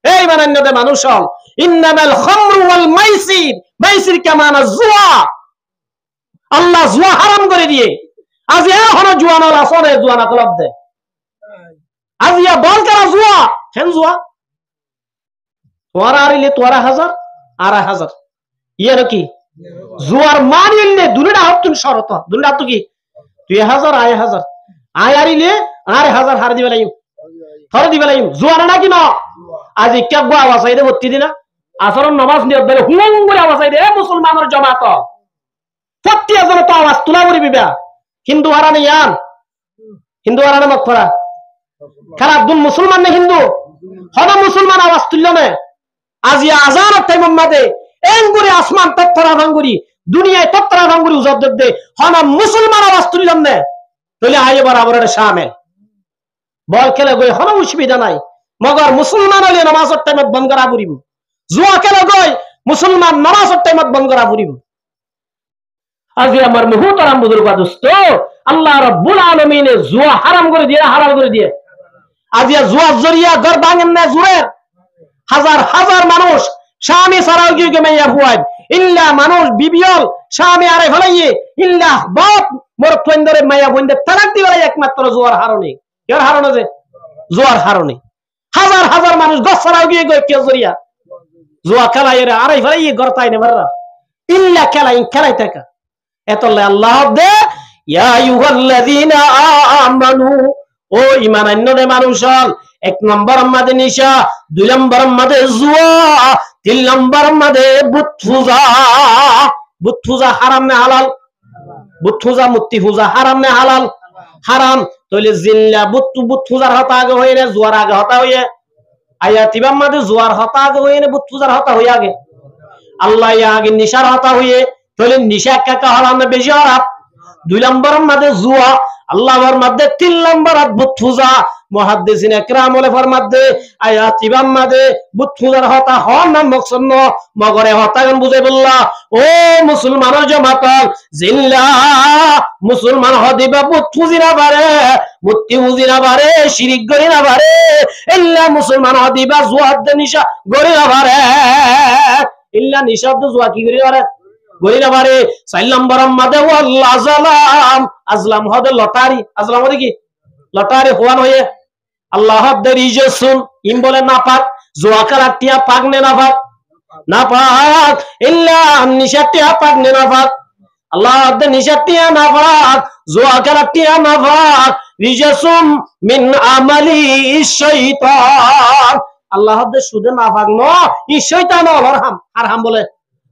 এই মানান্নদে মানুষ হল ইন্নামাল খামরু ওয়াল মাইসির, মাইসির কামানা জুয়া। আল্লাহ জুয়া হারাম করে দিয়ে আজ এখনো জুয়ানাল আসরে জুয়ানা ক্লাব দে আজ ইয়া বল করা জুয়া হেন জুয়া তোরা আরিলে তোরা 1000 1000 ইয়ে নাকি জুয়ার মান ইলে দুনিয়া হাত তুমি শরত দুনিয়া তো কি 2000 1000 আয় আরিলে 1000 হার দিবে লাইম ধরে দিবে লাইম জুয়ানা নাকি না। আজ কে গো আওয়াজ আইদে বত্তি দিনা আসরন নামাজ নিয়ে বলে হুম বলে আওয়াজ আইদে মুসলমানের জামাত প্রত্যেক জন তো আওয়াজ তুলা করি বিবা। হিন্দু হারানে ইয়ান হিন্দু হারানে মকফরা খারাপ দুন মুসলমান না হিন্দু হন মুসলমান আওয়াজ তুলল না। আজ ইয়া আজানের টাইম মাদে এঙ্গুরি আসমান তত্তরা ভাঙ্গুরি দুনিয়ায় তত্তরা ভাঙ্গুরি উজব দে হন মুসলমান আওয়াজ তুললাম না তাহলে আইয়ে বরাবর শামিল বল খেলে গই হন অসুবিধা নাই। মগর মুসলমান হলে নামাজের টাইমত বন্ধ করা পড়িব, জুয়া খেলে গই মুসলমান নামাজের টাইমত বন্ধ করা পড়িব। আজি আমার মুহতারাম বুজুর্গ দোস্ত, আল্লাহ রাব্বুল আলামিন জুয়া হারাম করে দিয়ে হালাল করে দিয়ে। আজি জুয়া জরিয়া ঘর ভাঙেন না জুয়ের হাজার হাজার মানুষ স্বামী ছাড়াও গিয়ে মাইয়া ফুয়াই ইল্লা মানুষ বিবিয়ল স্বামী আরে ফলাইয়ে ইল্লা বাপ মোর ফেন্দরে মাইয়া বন্ধে তালাক দিবে একমাত্র জুয়ার হারণে। কেন হারণে যে জুয়ার হারণে হাজার হাজার মানুষ ঘর ছাড়াও গিয়ে কে জরিয়া জুয়া খেলাই আরে ফলাইয়ে ঘর তাই না মাররা ইল্লা খেলাই থাকা। এতলে আল্লাহ দে ইয়া আইয়ুহাল্লাযীনা আমানু, ও ঈমানান্নদে মানুষ এক নম্বর আমাদের নিশা, দুই নম্বর আমাদের জুয়া, তিন নম্বর আমাদের বুত পূজা। বুত পূজা হারাম না হালাল? বুত পূজা মূর্তি পূজা হারাম না হালাল? হারাম। তাহলে জিল্লা বুত পূজার হতা আগে হয়ে না জুয়ার আগে হতা হয়ে আয়াতিবা আমাদের জুয়ার হতা আগে হয়ে না বুত পূজার হতা হয়ে আগে আল্লাহ আগে নিশার হতা হয়ে তাহলে নিশা কাকা হারাম না বেশি হারাম? দুই নম্বর মধ্যে জুয়া আল্লাহর মধ্যে, তিন নম্বর বুত পূজা মুহাদ্দিসিন ইকরাম ওলে ফরমাতে আয়াতিবাম মধ্যে বুত পূজার হতা হন না মকসন্ন মগরে হতা গান বুঝে বললা। ও মুসলমানের জামাত জিল্লা মুসলমান হদিবা বুত পুজি না পারে, মূর্তি পুজি না পারে, শিরিক করি না পারে, ইল্লা মুসলমান হদিবা জুয়াদ নিশা গরি না পারে, ইল্লা নিশাদ জুয়া কি করি পারে গরি না পারে। 4 নম্বর মধ্যে ওয়াল্লাহ আজলাম, আজলাম হদে লটারি, আজলাম হদে কি লটারি হওয়ান হয়ে আল্লাহ হদ্দের ইজে শুন ইম বলে না পাক জুয়া খেলা টিয়া পাক নে না পাক নাপাক ইল্লা নিশাটিয়া পাক নাপাক আল্লাহ দে নিশাটিয়া নাপাক জুয়া খেলাটিয়া নাপাক রিজাসুম মিন আমালি শাইতান আল্লাহ দে সুদে নাপাক ন ই শয়তান হারাম হারাম বলে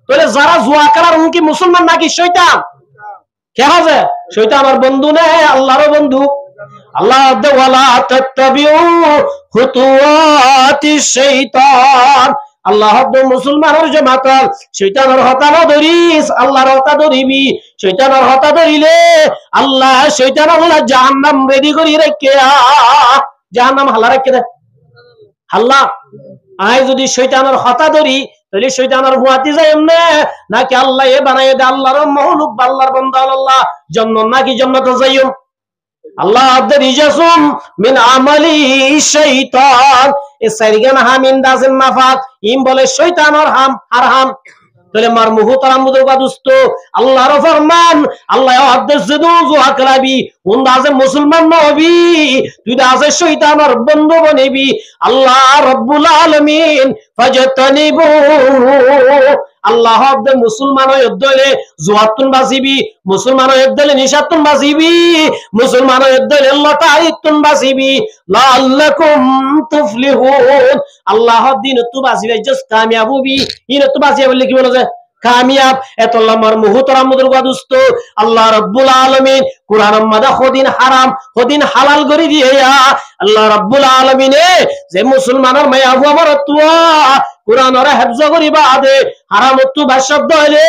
তাহলে যারা জুয়া খেলার উনকি মুসলমান নাকি শয়তান কে হবে শয়তান আমার বন্ধু নে আল্লাহর বন্ধু আল্লাহ দে ওয়ালা তাত্তাবিউ খুতুওয়াতিশ শাইতান আল্লাহ মুসলমানের যে মাতাল শয়তানের হতা ধরিস আল্লাহর হতা ধরিবি শয়তানের হতা ধরিলে আল্লাহ শয়তান আল্লাহ জাহান্নাম রেডি করি রেখে জাহান্নাম হাল্লা রেখে দে হাল্লা আয় যদি শয়তানের হতা ধরি তাহলে শয়তানের হুয়াতি যায় এমনে নাকি আল্লাহ এ বানাই দে আল্লাহর মহলুক আল্লাহর বান্দা আল্লাহ জান্নাত নাকি জান্নাতে যাইও আল্লাহ আব্দে রিজাসুম মিন আমালি শাইতান এ সাইরিগান হামিন দাসেন নাফাক ইম বলে শয়তানের হাম হারাম তাহলে মার মুহতারাম বুদুরগা দোস্ত আল্লাহর ফরমান আল্লাহ আদেশ দেদু জুয়া খেলাবি উন্দা আছে মুসলমান নবি তুই আছে শয়তানের বন্ধু বনিবি আল্লাহ রাব্বুল আলামিন ফাজতানিবু আল্লাহ দে মুসলমান হইলে জুয়াতুন বাসিবি মুসলমান হইলে নিশাতুন বাসিবি মুসলমান হইলে লটারিতুন বাসিবি লাআল্লাকুম তুফলিহুন আল্লাহ দিন তু বাসিবি জাস্ট কামিয়াব হবি ইন তু বাসিবি বলে কি বলে যে কামিয়াব এতল্লাহ মার মুহতারাম মুদরগা দোস্ত আল্লাহ রাব্বুল আলামিন কুরআন মাদা খদিন হারাম খদিন হালাল করে দিয়ে আল্লাহ রাব্বুল আলামিনে যে মুসলমানের মায়া হবো আমার তুয়া কুরআন ওরে হেফজ করিবা আদে হারাম তু বাশব্দ হইলে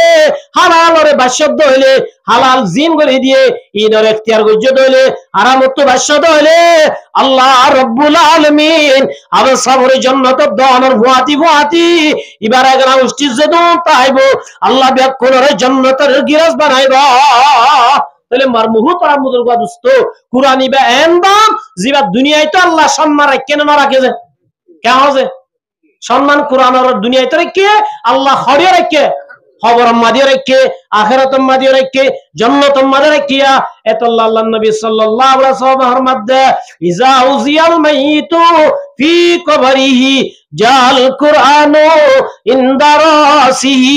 হালাল ওরে বাশব্দ হইলে হালাল জিন করে দিয়ে ইনর ইখতিয়ার গজ্জত হইলে হারাম তু বাশব্দ হইলে আল্লাহ রাব্বুল আলামিন আবে সবরে জান্নাত দানের ফুয়াতি এবার আগরা উষ্টিজ দেদু তাইবো আল্লাহ বিয়াকুনরে জান্নাতের গিরাজ বানাইবা তাহলে মার মুহতারাম মুদরগা দোস্ত কুরআন ইবা এন্দাম জিবা দুনিয়ায় তো আল্লাহ সম্মান রাখে না রাখে যে কেন যে সম্মান কুরআনের দুনিয়ায় তো রেখে আল্লাহ হরিয়ে রেখে খবর মাদিয়ে রেখে আখিরাত মাদিয়ে রেখে জান্নাত মাদিয়ে রেখিয়া এতল্লাহ আল্লাহ নবী সাল্লাল্লাহু আলাইহি ওয়াসাল্লামের মধ্যে ইজা উজিয়াল মাইতু ফি কবরিহি জাল কুরআনু ইনদা রাসিহি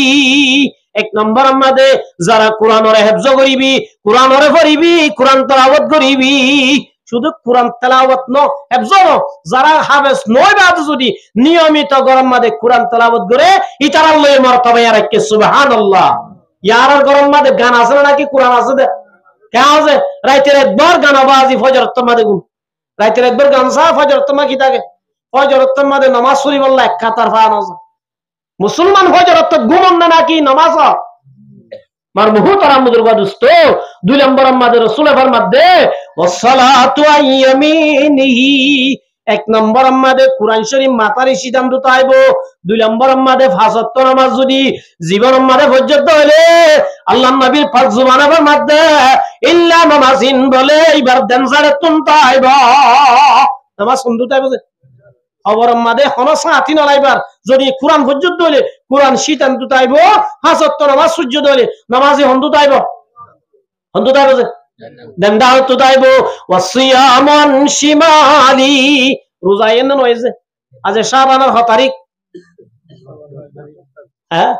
এক নম্বর আমাদের যারা কোরআনের হেফজ করিবি কোরআনের পড়িবি কোরআন তেলাওয়াত করিবি শুধু কোরআন তেলাওয়াত ন হেফজ ন যারা হাফেজ নয় বাদ যদি নিয়মিত গরম মাদে কোরআন তেলাওয়াত করে ইতার আল্লাহ মর্তবা রাখে সুবহানাল্লাহ ইয়ার গরম মাদে গান আছে নাকি কোরআন আছে দে কেন আছে রাইতের একবার গান বাজি ফজর তোমাদে গুন রাইতের একবার গান সা ফজর তোমা কি থাকে ফজর তোমাদে নামাজ পড়ি বললা এক কাতার ফান আছে মুসলমান ফজরত ঘুমন না নাকি নামাজ মার মুহতারাম মুদরগা দোস্ত দুই নম্বর আমাদের রাসূলের ফরমাতে ওয়াসসালাতু আইয়ামিনিহি এক নম্বর আমাদের কুরআন শরীফ মাতারি সিদ্ধান্ত তাইবো দুই নম্বর আমাদের পাঁচ ওয়াক্ত নামাজ যদি জীবন আমাদের পর্যন্ত হলে আল্লাহর নবীর পাক জুবানের মধ্যে ইল্লা নামাজিন বলে এবার দেন সারে তুন তাইবা নামাজ সুন্দর তাইবো খবর মাদে হনসা আতি নলাইবার যদি কোরআন পর্যন্ত হলে কোরআন শীতান দুতাইব হাসত নামাজ সূর্য দলে নামাজে হন্দু তাইব যে দেন্দা হতো তাইব ওয়াসিয়ামান শিমালি রোজা এন নয় যে আজ শাবানের 6 তারিখ হ্যাঁ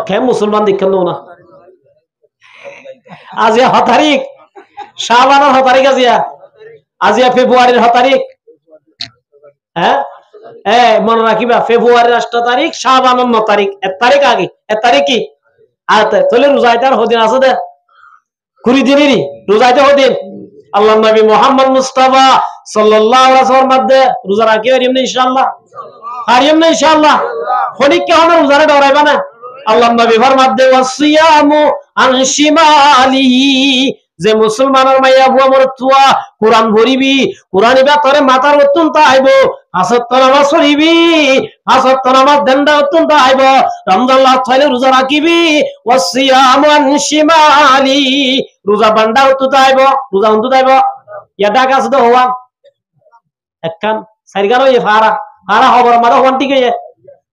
কে মুসলমান দেখেন না আজ 6 তারিখ শাবানের 6 তারিখ আজিয়া ফেব্রুয়ারির 6 তারিখ হ্যাঁ মনে রাখিবা ফেব্রুয়ারির 8 তারিখ শাবানের 9 তারিখ 1 তারিখ আগে 1 তারিখ কি তাহলে রোজাইতার হদিন আছে দে 20 দিনেরই রোজাইতে হদিন আল্লাহর নবী মুহাম্মদ মুস্তাফা সাল্লাল্লাহু আলাইহি ওয়াসাল্লাম মধ্যে রোজা রাখি পারিম না ইনশাআল্লাহ পারিম না ইনশাআল্লাহ খনিক কে আমরা রোজারে ডরাইবা না আল্লাহর নবী ফরমাতে ওয়াসিয়ামু আন শিমালিহি যে মুসলমানের মাইয়া বুয়া মোর তুয়া কোরআন ভরিবি কোরআন ইবা তোরে মাথার অত্যন্ত আইব হাসত নামাজ পড়িবি হাসত নামাজ দেন্দা অত্যন্ত আইব রমজান লাভ হইলে রোজা রাখিবি ওয়াসিয়ামু আন শিমালি রোজা বান্দা অত্যন্ত আইব রোজা অত্যন্ত আইব ইয়াটা কাছে তো হওয়া একখান সাইগানো এ ফারা খবর মাদা হন্টি কে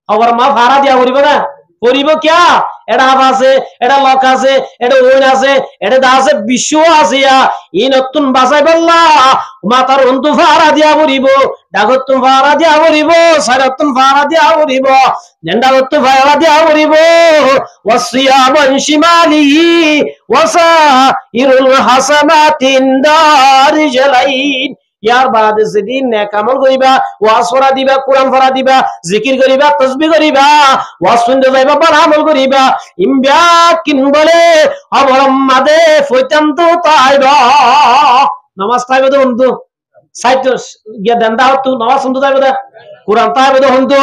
খবর মা ফারা দিয়া করিব না করিব কিয়া এটা হাফ আছে, এটা লক আছে, এটা ওইন আছে, এটা দা আছে, বিশ্ব আছে। ই নতুন বাসাই বললা মাতার অন্তু ফারা দিয়া পড়িব, ডাগতুন ফারা দিয়া পড়িব, সারাতুন ফারা দিয়া পড়িব, জেন্ডাগতু ফারা দিয়া পড়িব। ওয়াসিয়াবান শিমালিহি ওয়াসাইরুল হাসানাতিন দারিজালাইন। ইয়ার বাদে যেদিন নেক আমল করিবা, ওয়াজ পড়া দিবা, কোরআন পড়া দিবা, জিকির করিবা, তাসবিহ করিবা, ওয়াজ শুনতে যাইবা, ভালো আমল করিবা, ইমবা কিন বলে অবরম মাদে ফইতান্ত তাইবা। নামাজ তাইবা তো বন্ধু সাইট গিয়া দেন্দা হতো, নামাজ শুনতে তাইবা দে, কোরআন তাইবা তো বন্ধু,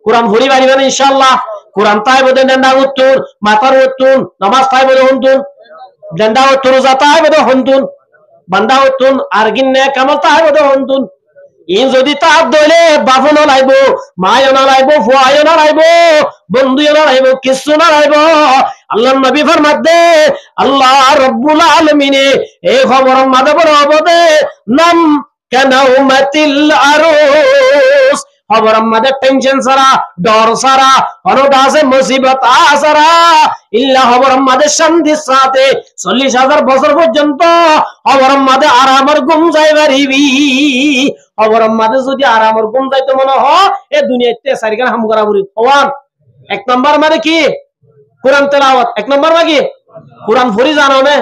কোরআন ভরি পারিবা না ইনশাআল্লাহ। কোরআন তাইবা দে দেন্দা উত্তর, মাথার উত্তর, নামাজ তাইবা তো বন্ধু, দেন্দা উত্তর, রোজা তাইবা তো বন্ধু, বান্দা হতুন আর গিন্নে কামাল তাইবা তো বন্ধু। ইন যদি তার দইলে বাপও না লাইব, মায়ও না লাইব, ফুয়ায়ও না লাইব, বন্ধুও না লাইব, কিছু না লাইব। আল্লাহর নবী ফরমাত দে আল্লাহ রাব্বুল আলামিনে এই খবরের মাঝে বড় হবে নাম কানাউমাতিল আরুস। খবরের মাঝে টেনশন সারা, ডর সারা, অনটা আছে মুসিবত আসারা, ইল্লা খবরের মাঝে শান্তির সাথে 40,000 বছর পর্যন্ত খবরের মাঝে আরামের ঘুম যাই পারিবি। খবরের মাঝে যদি আরামের ঘুম যাইতে মনে হয় এ দুনিয়াতে সারিকার হাম করা বুড়ি হওয়ান। এক নম্বর মানে কি কোরআন তেলাওয়াত, এক নম্বর মানে কি কোরআন ফরি জানো না,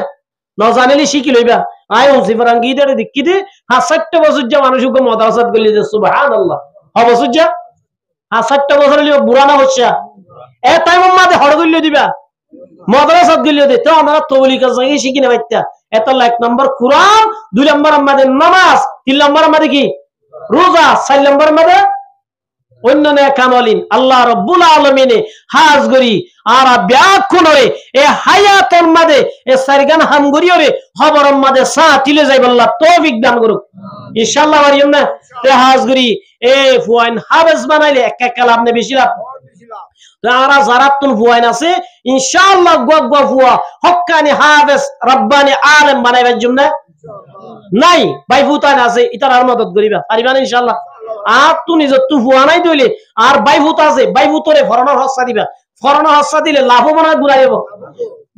ন জানিলে শিখি লইবা। আয় হুসি ফরাঙ্গি দে দেখি দে 60 বছর যা মানুষ মাদ্রাসাত গলি যে সুবহানাল্লাহ বছর যা 60 বছর লিবা বুড়া না হচ্ছে এ টাইম মাঝে হড় গলি দিবা মাদ্রাসাত গলি দে তো আমরা তবলিগ সঙ্গে শিখি না বাইতা। এত এক নম্বর কোরআন, 2 নম্বর আমাদের নামাজ, 3 নম্বর আমাদের কি রোজা, 4 নম্বর আমাদের অন্য কামালিন। আল্লাহ রাব্বুল আলামিনে হাজ করি আর ব্যাকুনরে এ হায়াতের মাঝে এ সারগান হামগরিয়রে খবরের মাঝে সাতিলে যাইব আল্লাহ তৌফিক দান করুক ইনশাআল্লাহ। মারিয়ম না তে হাজ করি এ ফুয়াইন হাফেজ বানাইলে এক এক কালাম নে বেশি লাভ। তারা যারাতুন ফুয়াইন আছে ইনশাআল্লাহ গগ ফুয়া হক্কানি হাফেজ রব্বানি আলেম বানাইবার জন্য নাই ভাই ফুতান আছে ইতার মদদ করিবা পারিবা না ইনশাআল্লাহ। আর তুই নিজে তুই ফুয়া নাই দইলে আর বাইভূত আছে, বাইভূতরে ফরনের হস্তা দিবা, ফরনের হস্তা দিলে লাভবান ঘুরাই যাব।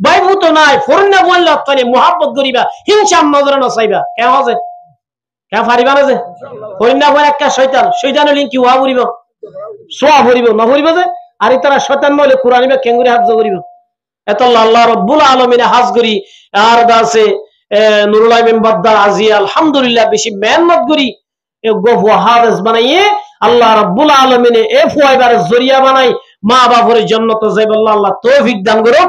বাইভূত নাই ফরনা বললে তাহলে মুহাব্বত করিবা, হিংসা নজরে নসাইবা কেন আছে কেন পারিবা না যে ফরনা বল একটা শয়তান, শয়তানের লিঙ্ক কি ওয়া করিব সোয়া ভরিব না ভরিব যে আর ইতারা শয়তান বলে কুরআনিবা কেঙ্গুরি হাফজ করিব। এত আল্লাহ রাব্বুল আলামিনে হাজ করি আর দাসে নুরুল আমিন বাদ্দার আজি আলহামদুলিল্লাহ বেশি মেহনত করি হাফেজ বানাইয়ে আল্লাহ রাব্বুল আলামিনে এ ফুয়াইবার জরিয়া বানাই মা বাপের জান্নাতে যাইব। আল্লাহ তৌফিক দান করুক।